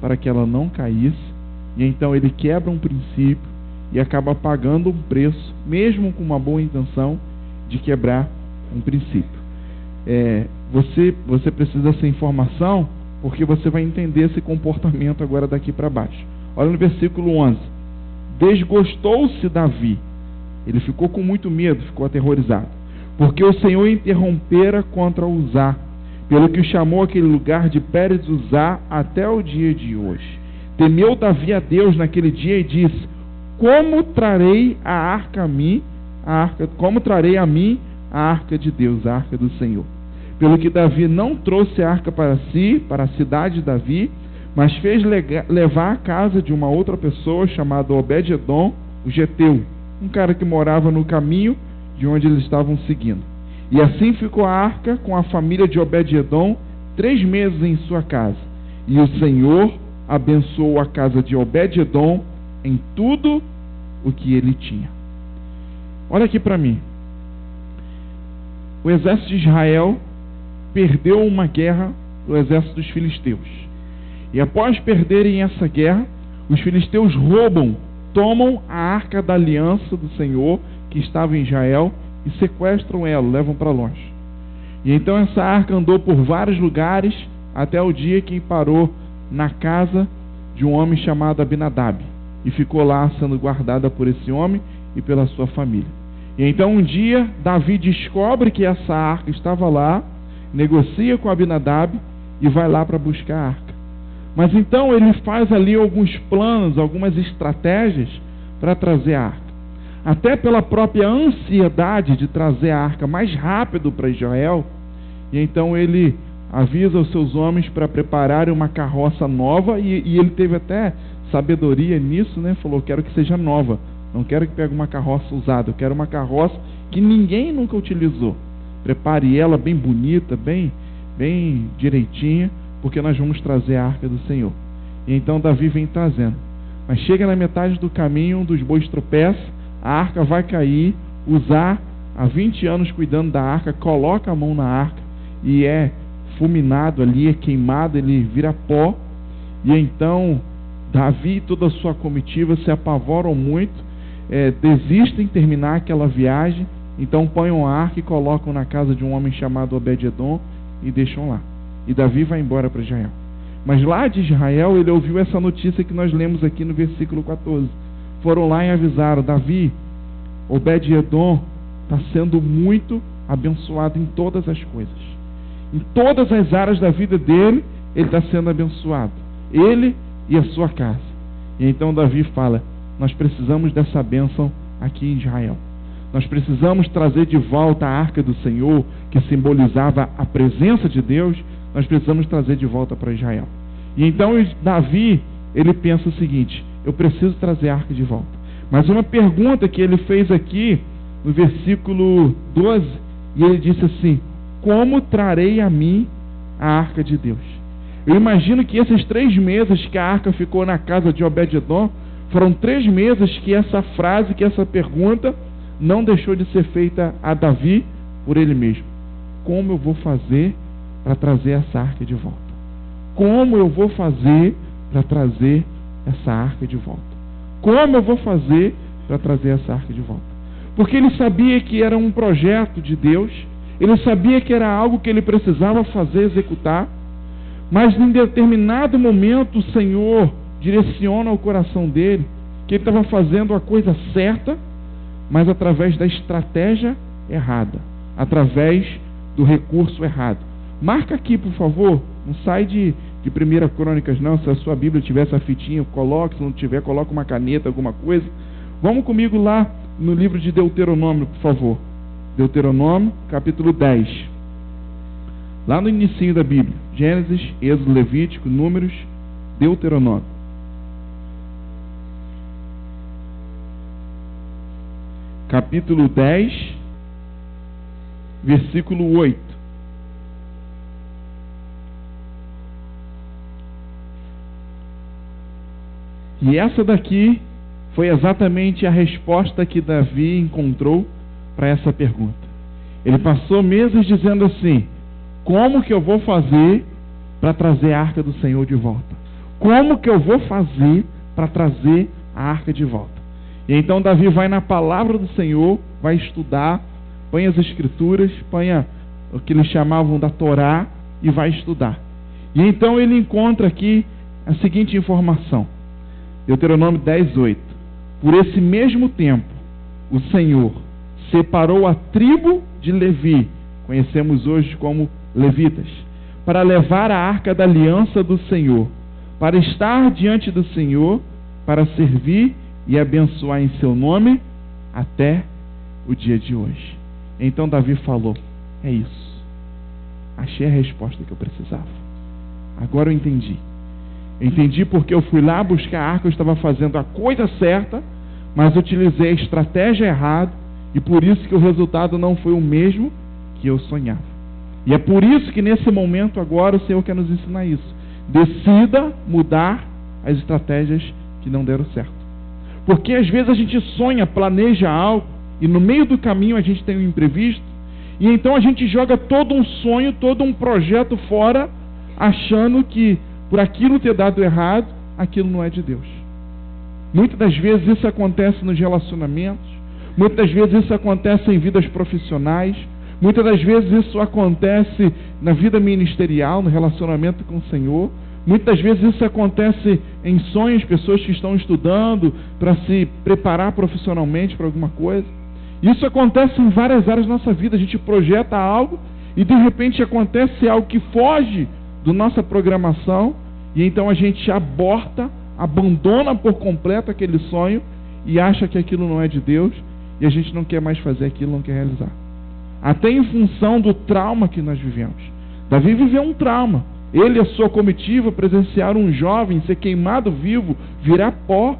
para que ela não caísse. E então ele quebra um princípio e acaba pagando um preço, mesmo com uma boa intenção, de quebrar um princípio. Você precisa dessa informação, porque você vai entender esse comportamento agora daqui para baixo. Olha no versículo 11. Desgostou-se Davi. Ele ficou com muito medo, ficou aterrorizado, porque o Senhor interrompera contra Uzá, pelo que chamou aquele lugar de Pérez Uzá até o dia de hoje. Temeu Davi a Deus naquele dia e disse: como trarei a arca a mim, como trarei a mim a arca de Deus, a arca do Senhor? Pelo que Davi não trouxe a arca para si, para a cidade de Davi, mas fez levar à casa de uma outra pessoa chamada Obed-edom, o geteu, um cara que morava no caminho de onde eles estavam seguindo. E assim ficou a arca com a família de Obed-edom 3 meses em sua casa. E o Senhor abençoou a casa de Obed-edom em tudo o que ele tinha. Olha aqui para mim. O exército de Israel perdeu uma guerra do exército dos filisteus. E após perderem essa guerra, os filisteus tomam a arca da aliança do Senhor que estava em Israel e sequestram ela, levam para longe. E então essa arca andou por vários lugares até o dia que parou na casa de um homem chamado Abinadab, e ficou lá sendo guardada por esse homem e pela sua família. E então um dia Davi descobre que essa arca estava lá, negocia com Abinadab e vai lá para buscar a arca. Mas então ele faz ali alguns planos, algumas estratégias para trazer a arca. Até pela própria ansiedade de trazer a arca mais rápido para Israel. E então ele avisa os seus homens para prepararem uma carroça nova, e ele teve até sabedoria nisso, né? Falou: quero que seja nova, não quero que pegue uma carroça usada, eu quero uma carroça que ninguém nunca utilizou. Prepare ela bem bonita, bem direitinha, porque nós vamos trazer a arca do Senhor. E então Davi vem trazendo. Mas chega na metade do caminho, um dos bois tropeça, a arca vai cair, Uzá, há 20 anos cuidando da arca, coloca a mão na arca e é fulminado ali, é queimado, ele vira pó. E então Davi e toda a sua comitiva se apavoram muito, desistem de terminar aquela viagem. Então põem a arca e colocam na casa de um homem chamado Obed-edom e deixam lá. E Davi vai embora para Israel. Mas lá de Israel ele ouviu essa notícia que nós lemos aqui no versículo 14. Foram lá e avisaram: Davi, Obed-edom está sendo muito abençoado em todas as coisas. Em todas as áreas da vida dele, ele está sendo abençoado. Ele e a sua casa. E então Davi fala: nós precisamos dessa bênção aqui em Israel. Nós precisamos trazer de volta a arca do Senhor, que simbolizava a presença de Deus. Nós precisamos trazer de volta para Israel. E então Davi, ele pensa o seguinte: eu preciso trazer a arca de volta. Mas uma pergunta que ele fez aqui no versículo 12, e ele disse assim: como trarei a mim a arca de Deus? Eu imagino que esses 3 meses que a arca ficou na casa de Obed-edom, foram 3 meses que essa frase, que essa pergunta não deixou de ser feita a Davi por ele mesmo. Como eu vou fazer para trazer essa arca de volta? Como eu vou fazer para trazer essa arca de volta? Como eu vou fazer para trazer essa arca de volta? Porque ele sabia que era um projeto de Deus, ele sabia que era algo que ele precisava fazer, executar, mas em determinado momento o Senhor direciona o coração dele que ele estava fazendo a coisa certa, mas através da estratégia errada, através do recurso errado. Marca aqui, por favor, não sai de 1 Crônicas não. Se a sua Bíblia tiver essa fitinha, coloque. Se não tiver, coloque uma caneta, alguma coisa. Vamos comigo lá no livro de Deuteronômio, por favor. Deuteronômio, capítulo 10. Lá no inicinho da Bíblia. Gênesis, Êxodo, Levítico, Números, Deuteronômio. Capítulo 10, versículo 8. E essa daqui foi exatamente a resposta que Davi encontrou para essa pergunta. Ele passou meses dizendo assim: como que eu vou fazer para trazer a arca do Senhor de volta? Como que eu vou fazer para trazer a arca de volta? E então Davi vai na palavra do Senhor, vai estudar, põe as escrituras, põe o que eles chamavam da Torá e vai estudar. E então ele encontra aqui a seguinte informação. Deuteronômio 10:8. Por esse mesmo tempo, o Senhor separou a tribo de Levi, conhecemos hoje como levitas, para levar a arca da aliança do Senhor, para estar diante do Senhor, para servir e abençoar em seu nome até o dia de hoje. Então Davi falou: é isso, achei a resposta que eu precisava. Agora eu entendi. Entendi porque eu fui lá buscar a arca, eu estava fazendo a coisa certa, mas utilizei a estratégia errada, e por isso que o resultado não foi o mesmo que eu sonhava. E é por isso que nesse momento agora o Senhor quer nos ensinar isso. Decida mudar as estratégias que não deram certo. Porque às vezes a gente sonha, planeja algo, e no meio do caminho a gente tem um imprevisto, e então a gente joga todo um sonho, todo um projeto fora, achando que por aquilo ter dado errado, aquilo não é de Deus. Muitas das vezes isso acontece nos relacionamentos, muitas das vezes isso acontece em vidas profissionais, Muitas das vezes isso acontece na vida ministerial, no relacionamento com o Senhor. Muitas vezes isso acontece em sonhos, pessoas que estão estudando para se preparar profissionalmente para alguma coisa. Isso acontece em várias áreas da nossa vida. A gente projeta algo e de repente acontece algo que foge da nossa programação, e então a gente aborta, abandona por completo aquele sonho e acha que aquilo não é de Deus, e a gente não quer mais fazer aquilo, não quer realizar. Até em função do trauma que nós vivemos. Davi viveu um trauma. Ele e a sua comitiva presenciaram um jovem ser queimado vivo, virar pó,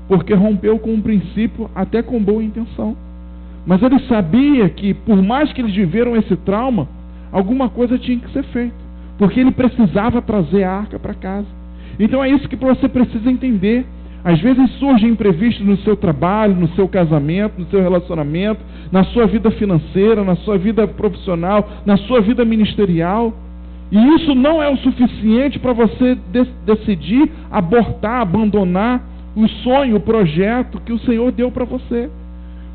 porque rompeu com um princípio, até com boa intenção. Mas ele sabia que, por mais que eles viveram esse trauma, alguma coisa tinha que ser feita, porque ele precisava trazer a arca para casa. Então é isso que você precisa entender. Às vezes surgem imprevistos no seu trabalho, no seu casamento, no seu relacionamento, na sua vida financeira, na sua vida profissional, na sua vida ministerial. E isso não é o suficiente para você decidir abortar, abandonar o sonho, o projeto que o Senhor deu para você.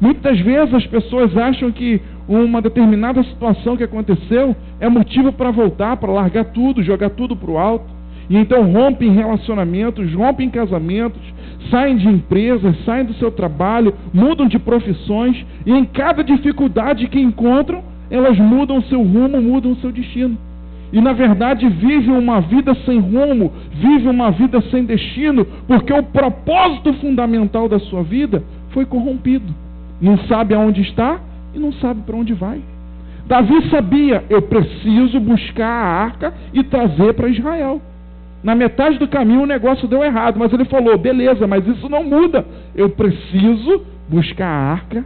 Muitas vezes as pessoas acham que uma determinada situação que aconteceu é motivo para voltar, para largar tudo, jogar tudo para o alto. E então rompem relacionamentos, rompem casamentos, saem de empresas, saem do seu trabalho, mudam de profissões, e em cada dificuldade que encontram, elas mudam o seu rumo, mudam o seu destino. E na verdade vivem uma vida sem rumo, vivem uma vida sem destino, porque o propósito fundamental da sua vida foi corrompido. Não sabe aonde está e não sabe para onde vai. Davi sabia, eu preciso buscar a arca e trazer para Israel. Na metade do caminho o negócio deu errado, mas ele falou, beleza, mas isso não muda. Eu preciso buscar a arca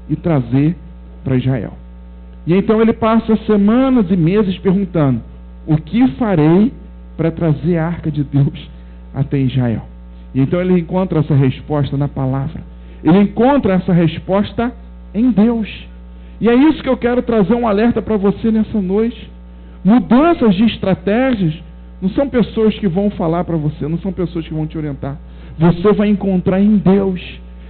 e trazer para Israel. E então ele passa semanas e meses perguntando, o que farei para trazer a arca de Deus até Israel? E então ele encontra essa resposta na palavra. Ele encontra essa resposta em Deus. E é isso que eu quero trazer um alerta para você nessa noite. Mudanças de estratégias não são pessoas que vão falar para você, não são pessoas que vão te orientar. Você vai encontrar em Deus.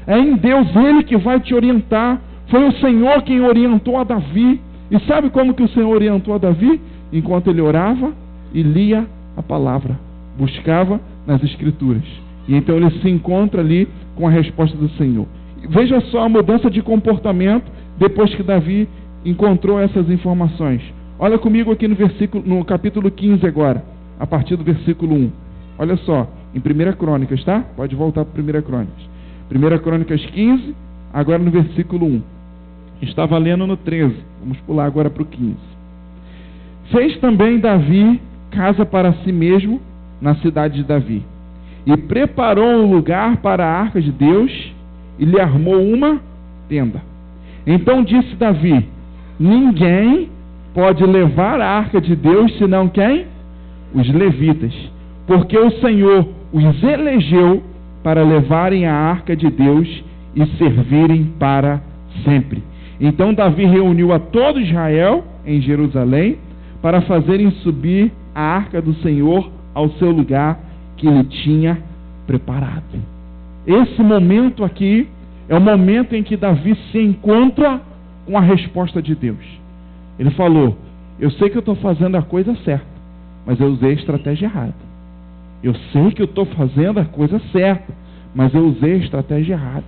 É em Deus, Ele que vai te orientar. Foi o Senhor quem orientou a Davi. E sabe como que o Senhor orientou a Davi? Enquanto ele orava e lia a palavra, buscava nas Escrituras. E então ele se encontra ali com a resposta do Senhor. Veja só a mudança de comportamento depois que Davi encontrou essas informações. Olha comigo aqui no capítulo 15 agora, a partir do versículo 1. Olha só, em 1 Crônicas, tá? Pode voltar para 1 Crônicas. 1 Crônicas 15, agora no versículo 1. Estava lendo no 13, vamos pular agora para o 15. Fez também Davi casa para si mesmo na cidade de Davi, e preparou um lugar para a arca de Deus, e lhe armou uma tenda. Então disse Davi, ninguém pode levar a arca de Deus, senão quem? Os levitas, porque o Senhor os elegeu para levarem a arca de Deus e servirem para sempre. Então Davi reuniu a todo Israel em Jerusalém para fazerem subir a arca do Senhor ao seu lugar que ele tinha preparado. Esse momento aqui é o momento em que Davi se encontra com a resposta de Deus. Ele falou, eu sei que eu estou fazendo a coisa certa, mas eu usei a estratégia errada. Eu sei que eu estou fazendo a coisa certa, mas eu usei a estratégia errada.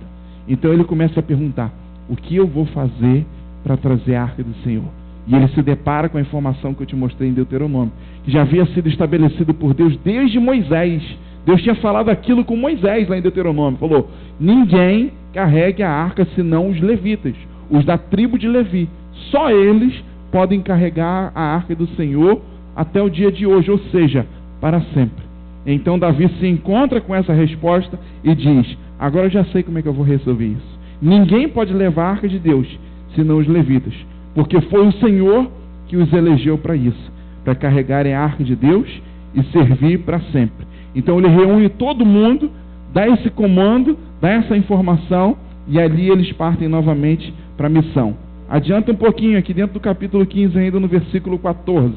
Então ele começa a perguntar, o que eu vou fazer para trazer a arca do Senhor? E ele se depara com a informação que eu te mostrei em Deuteronômio, que já havia sido estabelecido por Deus desde Moisés. Deus tinha falado aquilo com Moisés lá em Deuteronômio. Falou, ninguém carregue a arca senão os levitas, os da tribo de Levi. Só eles podem carregar a arca do Senhor até o dia de hoje, ou seja, para sempre. Então Davi se encontra com essa resposta e diz, agora eu já sei como é que eu vou resolver isso. Ninguém pode levar a arca de Deus senão os levitas, porque foi o Senhor que os elegeu para isso, para carregarem a arca de Deus e servir para sempre. Então ele reúne todo mundo, dá esse comando, dá essa informação, e ali eles partem novamente para a missão. Adianta um pouquinho aqui dentro do capítulo 15, ainda no versículo 14.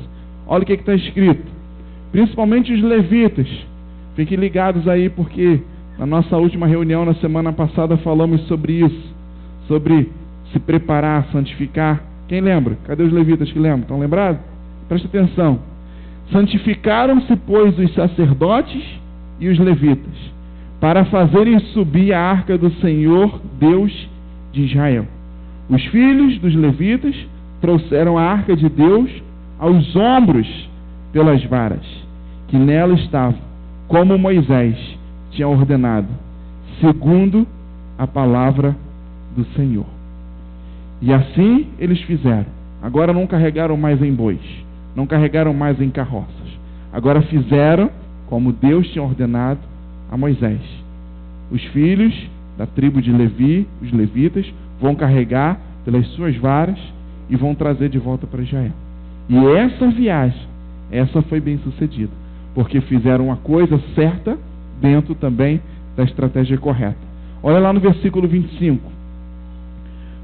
Olha o que está escrito. Principalmente os levitas, fiquem ligados aí, porque na nossa última reunião na semana passada falamos sobre isso, sobre se preparar, santificar. Quem lembra? Cadê os levitas que lembram? Estão lembrados? Presta atenção. Santificaram-se, pois, os sacerdotes e os levitas, para fazerem subir a arca do Senhor, Deus de Israel. Os filhos dos levitas trouxeram a arca de Deus aos ombros pelas varas, que nela estavam, como Moisés tinha ordenado, segundo a palavra do Senhor. E assim eles fizeram. Agora não carregaram mais em bois, não carregaram mais em carroças. Agora fizeram como Deus tinha ordenado a Moisés. Os filhos da tribo de Levi, os levitas, vão carregar pelas suas varas e vão trazer de volta para Israel. E essa viagem, essa foi bem sucedida, porque fizeram a coisa certa dentro também da estratégia correta. Olha lá no versículo 25.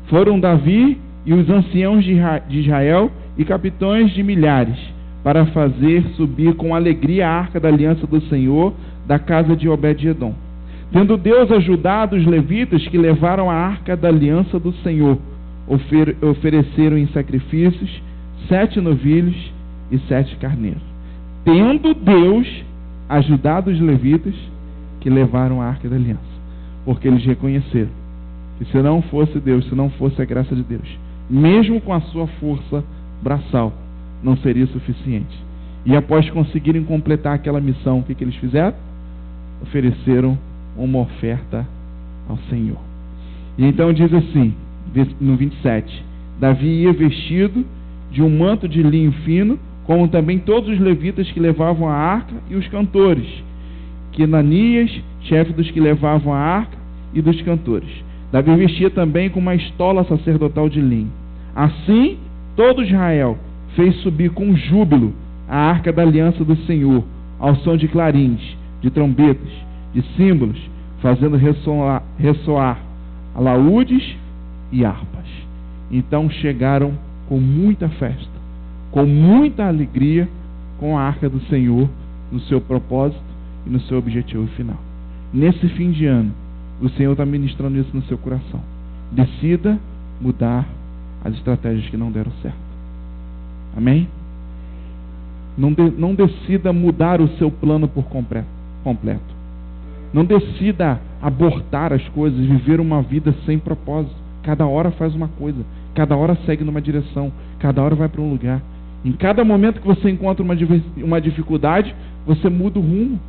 Foram Davi e os anciãos de Israel e capitães de milhares para fazer subir com alegria a arca da aliança do Senhor da casa de Obed-edom. Tendo Deus ajudado os levitas que levaram a arca da aliança do Senhor, ofereceram em sacrifícios 7 novilhos e 7 carneiros. Tendo Deus ajudado os levitas que levaram a arca da aliança, porque eles reconheceram que se não fosse Deus, se não fosse a graça de Deus, mesmo com a sua força braçal, não seria suficiente. E após conseguirem completar aquela missão, o que eles fizeram? Ofereceram uma oferta ao Senhor. E então diz assim, no 27, Davi ia vestido de um manto de linho fino, como também todos os levitas que levavam a arca e os cantores, Quenanias, chefe dos que levavam a arca e dos cantores. Davi vestia também com uma estola sacerdotal de linho. Assim, todo Israel fez subir com júbilo a arca da aliança do Senhor, ao som de clarins, de trombetas, de símbolos, fazendo ressoar alaúdes e harpas. Então chegaram com muita festa, com muita alegria, com a arca do Senhor no seu propósito e no seu objetivo final. Nesse fim de ano, o Senhor está ministrando isso no seu coração. Decida mudar as estratégias que não deram certo. Amém? Não decida mudar o seu plano por completo. Não decida abortar as coisas, viver uma vida sem propósito. Cada hora faz uma coisa, cada hora segue numa direção, cada hora vai para um lugar. Em cada momento que você encontra uma dificuldade, você muda o rumo.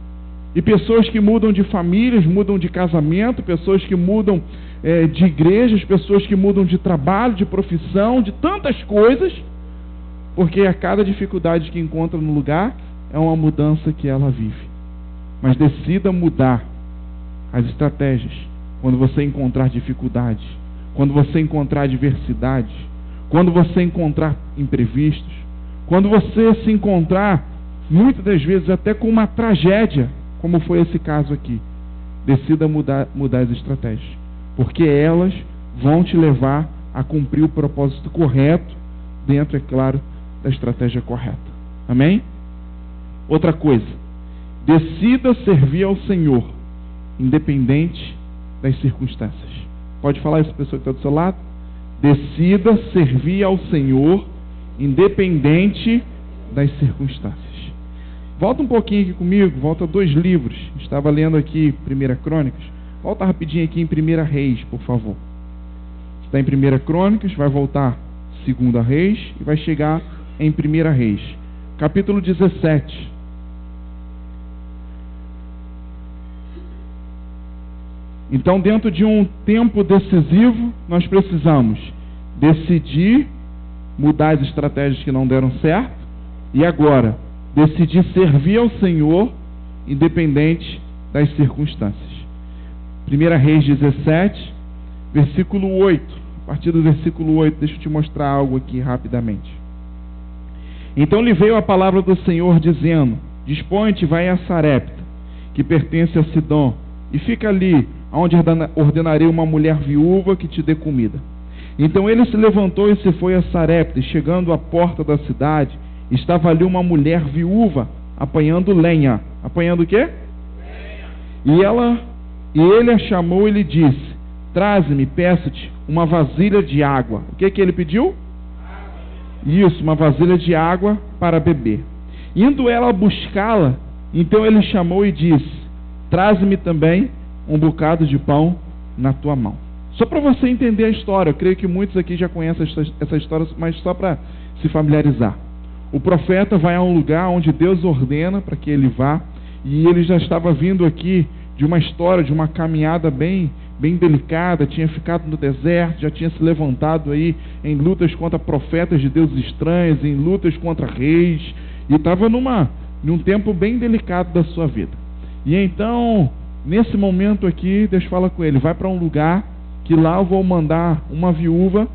E pessoas que mudam de famílias, mudam de casamento, pessoas que mudam de igrejas, pessoas que mudam de trabalho, de profissão, de tantas coisas, porque a cada dificuldade que encontra no lugar é uma mudança que ela vive. Mas decida mudar as estratégias quando você encontrar dificuldades, quando você encontrar adversidade, quando você encontrar imprevistos, quando você se encontrar, muitas das vezes, até com uma tragédia, como foi esse caso aqui. Decida mudar as estratégias, porque elas vão te levar a cumprir o propósito correto, dentro, é claro, da estratégia correta. Amém? Outra coisa, decida servir ao Senhor, independente das circunstâncias. Pode falar isso para a pessoa que está do seu lado? Decida servir ao Senhor, independente das circunstâncias. Volta um pouquinho aqui comigo, volta 2 livros. Estava lendo aqui 1 Crônicas. Volta rapidinho aqui em 1 Reis, por favor. Está em 1 Crônicas, vai voltar 2 Reis e vai chegar em 1 Reis. Capítulo 17. Então, dentro de um tempo decisivo, nós precisamos decidir mudar as estratégias que não deram certo e agora decidir servir ao Senhor independente das circunstâncias. 1 Reis 17, versículo 8. A partir do versículo 8, deixa eu te mostrar algo aqui rapidamente. Então lhe veio a palavra do Senhor dizendo: dispõe-te, vai a Sarepta, que pertence a Sidom, e fica ali, onde ordenarei uma mulher viúva que te dê comida. Então ele se levantou e se foi a Sarepta, e chegando à porta da cidade, estava ali uma mulher viúva, apanhando lenha. Apanhando o quê? Lenha. E ele a chamou e lhe disse: traze-me, peço-te, uma vasilha de água. O que ele pediu? Isso, uma vasilha de água para beber. Indo ela buscá-la, então ele chamou e disse: traze-me também um bocado de pão na tua mão. Só para você entender a história, eu creio que muitos aqui já conhecem essa história, mas só para se familiarizar. O profeta vai a um lugar onde Deus ordena para que ele vá, e ele já estava vindo aqui de uma história, de uma caminhada bem delicada, tinha ficado no deserto, já tinha se levantado aí em lutas contra profetas de deuses estranhos, em lutas contra reis, e estava num tempo bem delicado da sua vida. E então, nesse momento aqui, Deus fala com ele: vai para um lugar que lá eu vou mandar uma viúva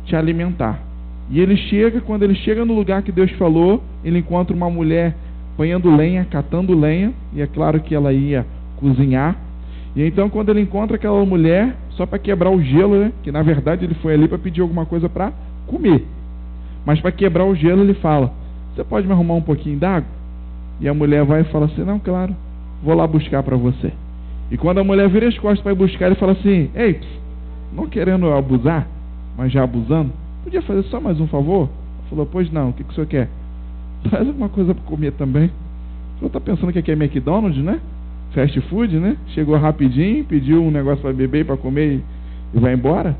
te alimentar. E ele chega, quando ele chega no lugar que Deus falou, ele encontra uma mulher apanhando lenha, catando lenha, e é claro que ela ia cozinhar. E então, quando ele encontra aquela mulher, só para quebrar o gelo, né, que na verdade ele foi ali para pedir alguma coisa para comer, mas para quebrar o gelo ele fala: você pode me arrumar um pouquinho d'água? E a mulher vai e fala assim: não, claro, vou lá buscar para você. E quando a mulher vira as costas para ir buscar, ele fala assim: ei, não querendo abusar, mas já abusando, podia fazer só mais um favor? Ela falou: pois não, o que o senhor quer? Traz alguma coisa para comer também. O senhor está pensando que aqui é McDonald's, né? Fast food, né? Chegou rapidinho, pediu um negócio para beber e para comer e vai embora.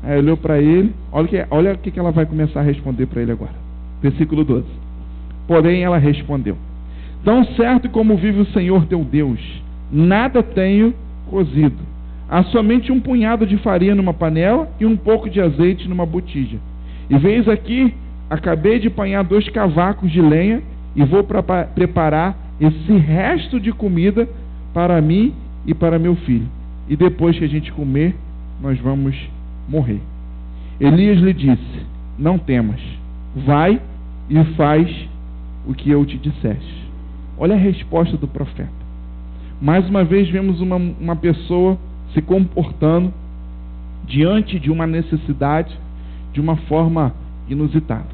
Aí olhou para ele, olha o que ela vai começar a responder para ele agora. Versículo 12. Porém ela respondeu: tão certo como vive o Senhor teu Deus, nada tenho cozido. Há somente um punhado de farinha numa panela e um pouco de azeite numa botija. E veis aqui, acabei de apanhar 2 cavacos de lenha e vou preparar esse resto de comida para mim e para meu filho. E depois que a gente comer, nós vamos morrer. Elias lhe disse: não temas, vai e faz o que eu te disseste. Olha a resposta do profeta. Mais uma vez vemos uma pessoa se comportando diante de uma necessidade de uma forma inusitada,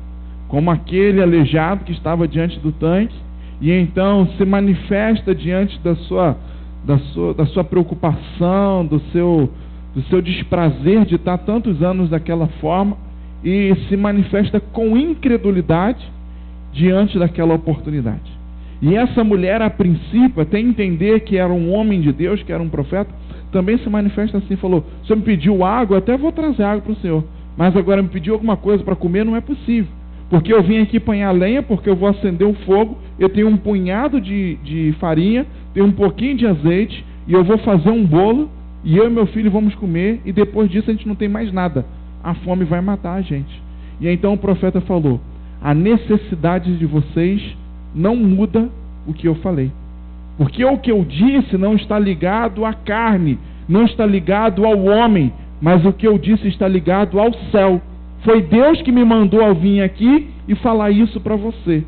como aquele aleijado que estava diante do tanque, e então se manifesta diante da sua preocupação, do seu desprazer de estar tantos anos daquela forma, e se manifesta com incredulidade diante daquela oportunidade. E essa mulher, a princípio, até entender que era um homem de Deus, que era um profeta, também se manifesta assim, falou: o senhor me pediu água, eu até vou trazer água para o senhor, mas agora me pediu alguma coisa para comer, não é possível, porque eu vim aqui apanhar lenha, porque eu vou acender um fogo, eu tenho um punhado de farinha, tenho um pouquinho de azeite, e eu vou fazer um bolo, e eu e meu filho vamos comer, e depois disso a gente não tem mais nada, a fome vai matar a gente. E então o profeta falou: a necessidade de vocês não muda o que eu falei, porque o que eu disse não está ligado à carne, não está ligado ao homem, mas o que eu disse está ligado ao céu. Foi Deus que me mandou eu vir aqui e falar isso para você.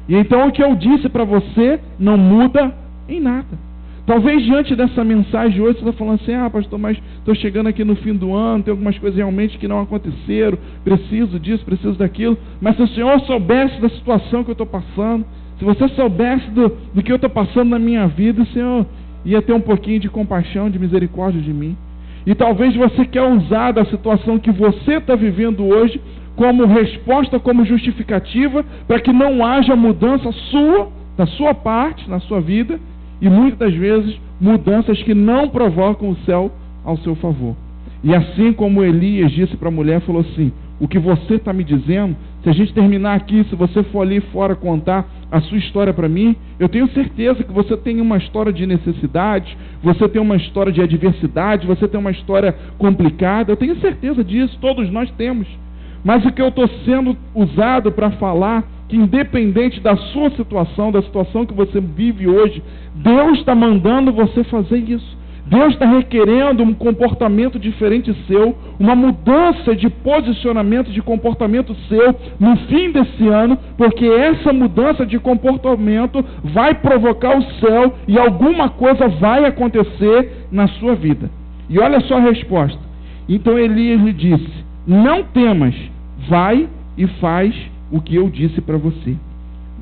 E então o que eu disse para você não muda em nada. Talvez diante dessa mensagem hoje você está falando assim: ah, pastor, mas estou chegando aqui no fim do ano, tem algumas coisas realmente que não aconteceram, preciso disso, preciso daquilo. Mas se o Senhor soubesse da situação que eu estou passando, se você soubesse do que eu estou passando na minha vida, o Senhor ia ter um pouquinho de compaixão, de misericórdia de mim. E talvez você quer usar da situação que você está vivendo hoje como resposta, como justificativa, para que não haja mudança da sua parte, na sua vida, e muitas das vezes mudanças que não provocam o céu ao seu favor. E assim como Elias disse para a mulher, falou assim: o que você está me dizendo, se a gente terminar aqui, se você for ali fora contar a sua história para mim, eu tenho certeza que você tem uma história de necessidade, você tem uma história de adversidade, você tem uma história complicada, eu tenho certeza disso, todos nós temos. Mas o que eu estou sendo usado para falar, que independente da sua situação, da situação que você vive hoje, Deus está mandando você fazer isso. Deus está requerendo um comportamento diferente seu, uma mudança de posicionamento, de comportamento seu no fim desse ano, porque essa mudança de comportamento vai provocar o céu e alguma coisa vai acontecer na sua vida. E olha só a resposta. Então Elias lhe disse: não temas, vai e faz o que eu disse para você.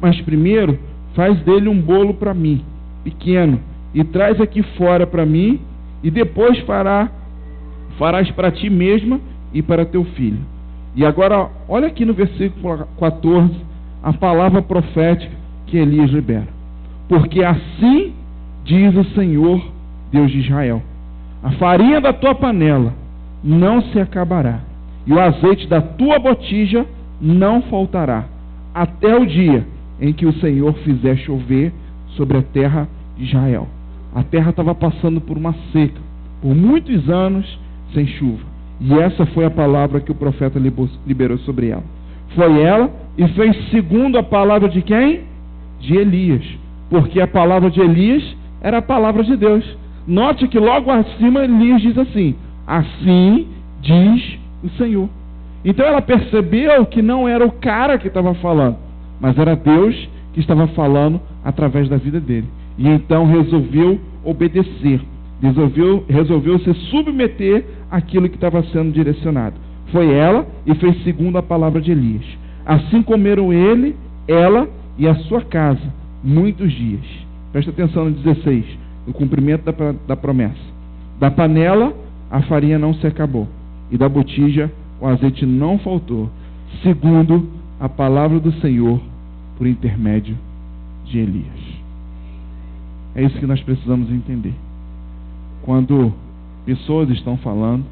Mas primeiro, faz dele um bolo para mim, pequeno, e traz aqui fora para mim, e depois farás para ti mesma e para teu filho. E agora, olha aqui no versículo 14, a palavra profética que Elias libera. Porque assim diz o Senhor, Deus de Israel: a farinha da tua panela não se acabará, e o azeite da tua botija não faltará, até o dia em que o Senhor fizer chover sobre a terra de Israel. A terra estava passando por uma seca, por muitos anos sem chuva. E essa foi a palavra que o profeta liberou sobre ela. Foi ela e fez segundo a palavra de quem? De Elias. Porque a palavra de Elias era a palavra de Deus. Note que logo acima Elias diz assim: assim diz o Senhor. Então ela percebeu que não era o cara que estava falando, mas era Deus que estava falando através da vida dele. E então resolveu obedecer, resolveu se submeter àquilo que estava sendo direcionado. Foi ela e fez segundo a palavra de Elias. Assim comeram ele, ela e a sua casa muitos dias. Presta atenção no 16, o cumprimento da promessa. Da panela a farinha não se acabou, e da botija o azeite não faltou, segundo a palavra do Senhor por intermédio de Elias. É isso que nós precisamos entender. Quando pessoas estão falando,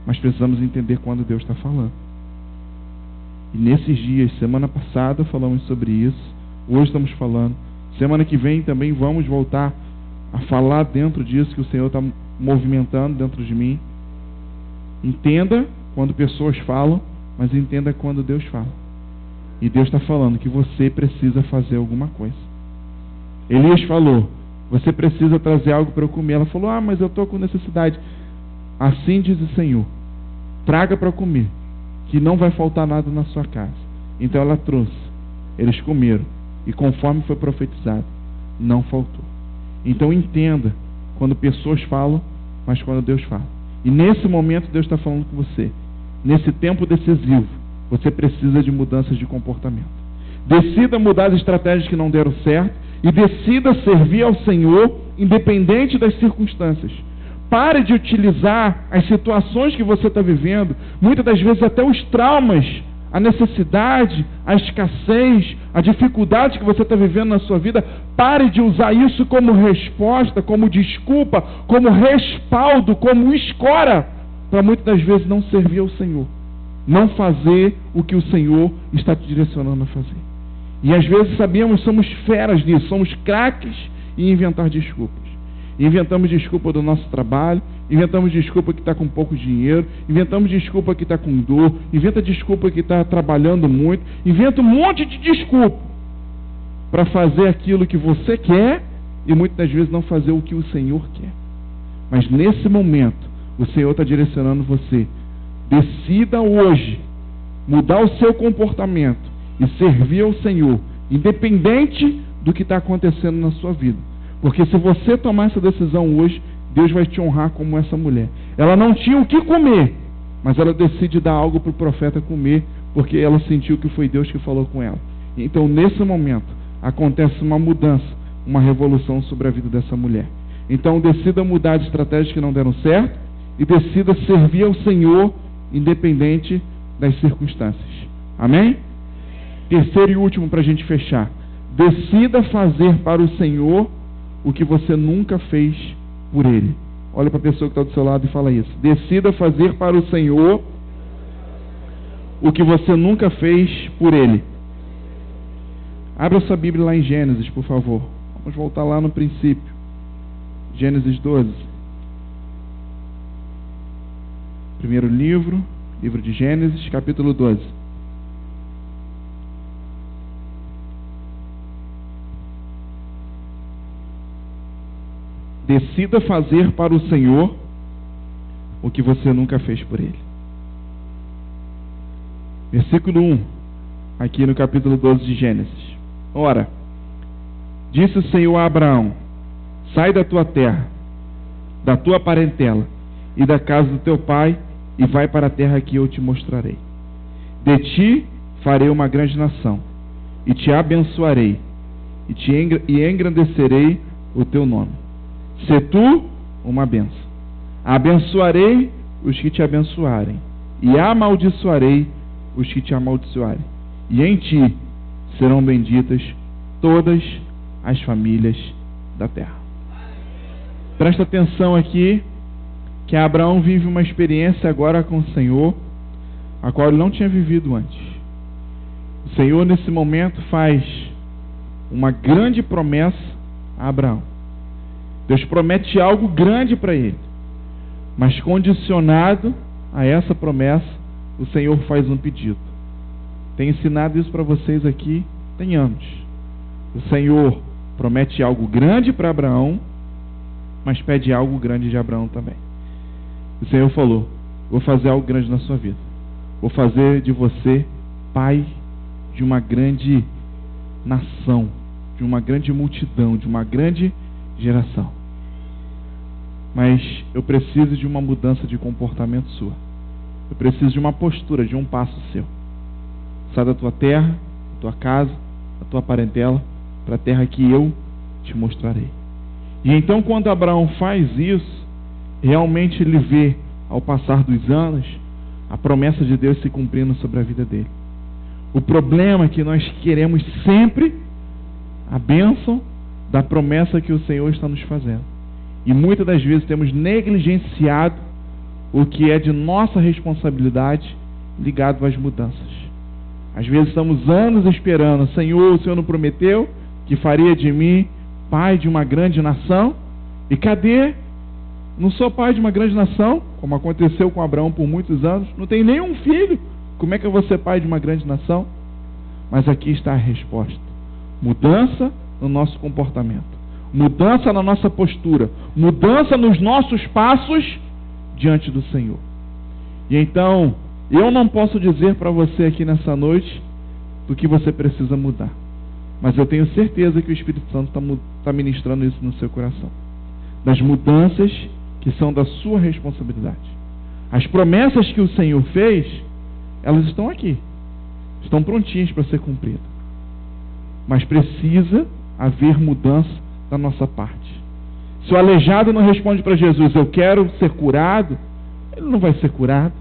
mas precisamos entender quando Deus está falando. E nesses dias, semana passada falamos sobre isso, hoje estamos falando, semana que vem também vamos voltar a falar dentro disso que o Senhor está movimentando dentro de mim. Entenda quando pessoas falam, mas entenda quando Deus fala. E Deus está falando que você precisa fazer alguma coisa. Elias falou: você precisa trazer algo para eu comer. Ela falou: mas eu estou com necessidade. Assim diz o Senhor: traga para comer, que não vai faltar nada na sua casa. Então ela trouxe, eles comeram, e conforme foi profetizado, não faltou. Então entenda quando pessoas falam, mas quando Deus fala. E nesse momento Deus está falando com você. Nesse tempo decisivo, você precisa de mudanças de comportamento. Decida mudar as estratégias que não deram certo e decida servir ao Senhor independente das circunstâncias. Pare de utilizar as situações que você está vivendo, muitas das vezes até os traumas, a necessidade, a escassez, a dificuldade que você está vivendo na sua vida. Pare de usar isso como resposta, como desculpa, como respaldo, como escora, para muitas das vezes não servir ao Senhor, não fazer o que o Senhor está te direcionando a fazer. E às vezes sabemos, somos feras nisso, somos craques em inventar desculpas. Inventamos desculpa do nosso trabalho, inventamos desculpa que está com pouco dinheiro, inventamos desculpa que está com dor, inventa desculpa que está trabalhando muito, inventa um monte de desculpa para fazer aquilo que você quer e muitas das vezes não fazer o que o Senhor quer. Mas nesse momento, o Senhor está direcionando você. Decida hoje mudar o seu comportamento e servir ao Senhor, independente do que está acontecendo na sua vida. Porque se você tomar essa decisão hoje, Deus vai te honrar como essa mulher. Ela não tinha o que comer, mas ela decide dar algo para o profeta comer, porque ela sentiu que foi Deus que falou com ela. Então, nesse momento, acontece uma mudança, uma revolução sobre a vida dessa mulher. Então, decida mudar de estratégias que não deram certo e decida servir ao Senhor, independente das circunstâncias. Amém? Terceiro e último para a gente fechar. Decida fazer para o Senhor o que você nunca fez por Ele. Olha para a pessoa que está do seu lado e fala isso. Decida fazer para o Senhor o que você nunca fez por Ele. Abra sua Bíblia lá em Gênesis, por favor. Vamos voltar lá no princípio. Gênesis 12. Primeiro livro de Gênesis, capítulo 12. Decida fazer para o Senhor o que você nunca fez por Ele. Versículo 1, aqui no capítulo 12 de Gênesis. Ora, disse o Senhor a Abraão: sai da tua terra, da tua parentela e da casa do teu pai, e vai para a terra que eu te mostrarei. De ti farei uma grande nação, e te abençoarei, e engrandecerei o teu nome. Sê tu uma bênção. Abençoarei os que te abençoarem, e amaldiçoarei os que te amaldiçoarem. E em ti serão benditas todas as famílias da terra. Presta atenção aqui, que Abraão vive uma experiência agora com o Senhor, a qual ele não tinha vivido antes. O Senhor, nesse momento, faz uma grande promessa a Abraão. Deus promete algo grande para ele, mas condicionado a essa promessa, o Senhor faz um pedido. Tenho ensinado isso para vocês aqui tem anos. O Senhor promete algo grande para Abraão, mas pede algo grande de Abraão também. O Senhor falou: vou fazer algo grande na sua vida. Vou fazer de você pai de uma grande nação, de uma grande multidão, de uma grande geração. Mas eu preciso de uma mudança de comportamento sua. Eu preciso de uma postura, de um passo seu. Sai da tua terra, da tua casa, da tua parentela, para a terra que eu te mostrarei. E então, quando Abraão faz isso, realmente ele vê, ao passar dos anos, a promessa de Deus se cumprindo sobre a vida dele. O problema é que nós queremos sempre a bênção da promessa que o Senhor está nos fazendo. E muitas das vezes temos negligenciado o que é de nossa responsabilidade ligado às mudanças. Às vezes estamos anos esperando: Senhor, o Senhor não prometeu que faria de mim pai de uma grande nação? E cadê? Não sou pai de uma grande nação, como aconteceu com Abraão por muitos anos. Não tenho nenhum filho. Como é que eu vou ser pai de uma grande nação? Mas aqui está a resposta: mudança no nosso comportamento, mudança na nossa postura, mudança nos nossos passos diante do Senhor. E então, eu não posso dizer para você aqui nessa noite do que você precisa mudar, mas eu tenho certeza que o Espírito Santo está ministrando isso no seu coração, das mudanças que são da sua responsabilidade. As promessas que o Senhor fez, elas estão aqui, estão prontinhas para ser cumpridas, mas precisa haver mudança da nossa parte. Se o aleijado não responde para Jesus: eu quero ser curado, ele não vai ser curado.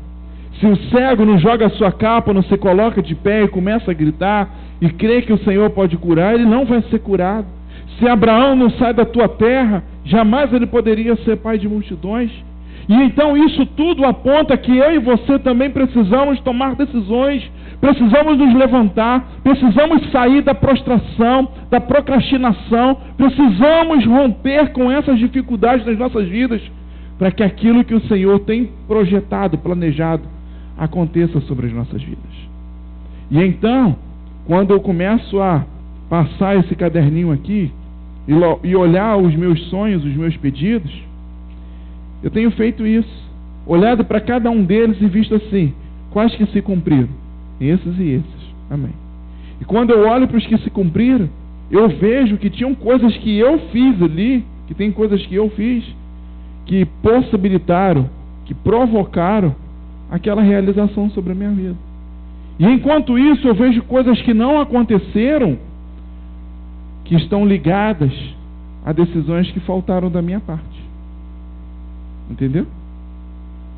Se o cego não joga a sua capa, não se coloca de pé e começa a gritar e crê que o Senhor pode curar, ele não vai ser curado. Se Abraão não sai da tua terra, jamais ele poderia ser pai de multidões. E então isso tudo aponta que eu e você também precisamos tomar decisões, precisamos nos levantar, precisamos sair da prostração, da procrastinação, precisamos romper com essas dificuldades nas nossas vidas, para que aquilo que o Senhor tem projetado, planejado, aconteça sobre as nossas vidas. E então, quando eu começo a passar esse caderninho aqui e olhar os meus sonhos, os meus pedidos, eu tenho feito isso, olhado para cada um deles e visto assim: quais que se cumpriram? Esses e esses. Amém. E quando eu olho para os que se cumpriram, eu vejo que tinham coisas que eu fiz ali, que tem coisas que eu fiz, que possibilitaram, que provocaram aquela realização sobre a minha vida. E enquanto isso, eu vejo coisas que não aconteceram, que estão ligadas a decisões que faltaram da minha parte. Entendeu?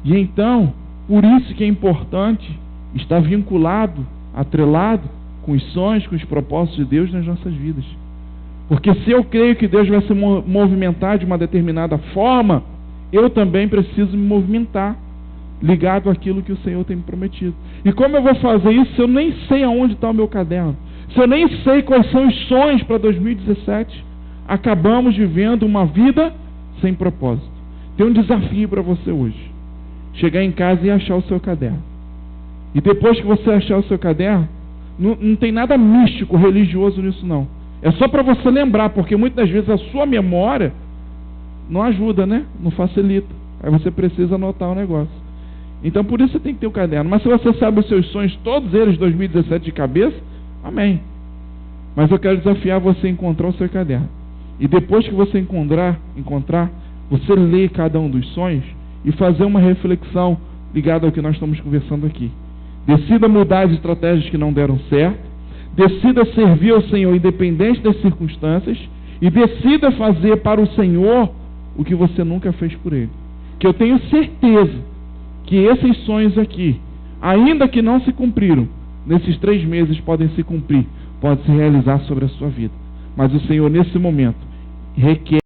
E então, por isso que é importante estar vinculado, atrelado com os sonhos, com os propósitos de Deus nas nossas vidas. Porque se eu creio que Deus vai se movimentar de uma determinada forma, eu também preciso me movimentar, ligado àquilo que o Senhor tem me prometido. E como eu vou fazer isso se eu nem sei aonde está o meu caderno? Se eu nem sei quais são os sonhos para 2017? Acabamos vivendo uma vida sem propósito. Tem um desafio para você hoje: chegar em casa e achar o seu caderno. E depois que você achar o seu caderno, não tem nada místico, religioso nisso não. É só para você lembrar, porque muitas das vezes a sua memória não ajuda, né? Não facilita. Aí você precisa anotar o negócio. Então por isso você tem que ter o caderno. Mas se você sabe os seus sonhos, todos eles de 2017 de cabeça, amém. Mas eu quero desafiar você a encontrar o seu caderno. E depois que você encontrar, você lê cada um dos sonhos e fazer uma reflexão ligada ao que nós estamos conversando aqui. Decida mudar as estratégias que não deram certo. Decida servir ao Senhor independente das circunstâncias. E decida fazer para o Senhor o que você nunca fez por Ele. Que eu tenho certeza que esses sonhos aqui ainda que não se cumpriram, nesses 3 meses podem se cumprir, pode se realizar sobre a sua vida. Mas o Senhor, nesse momento, requer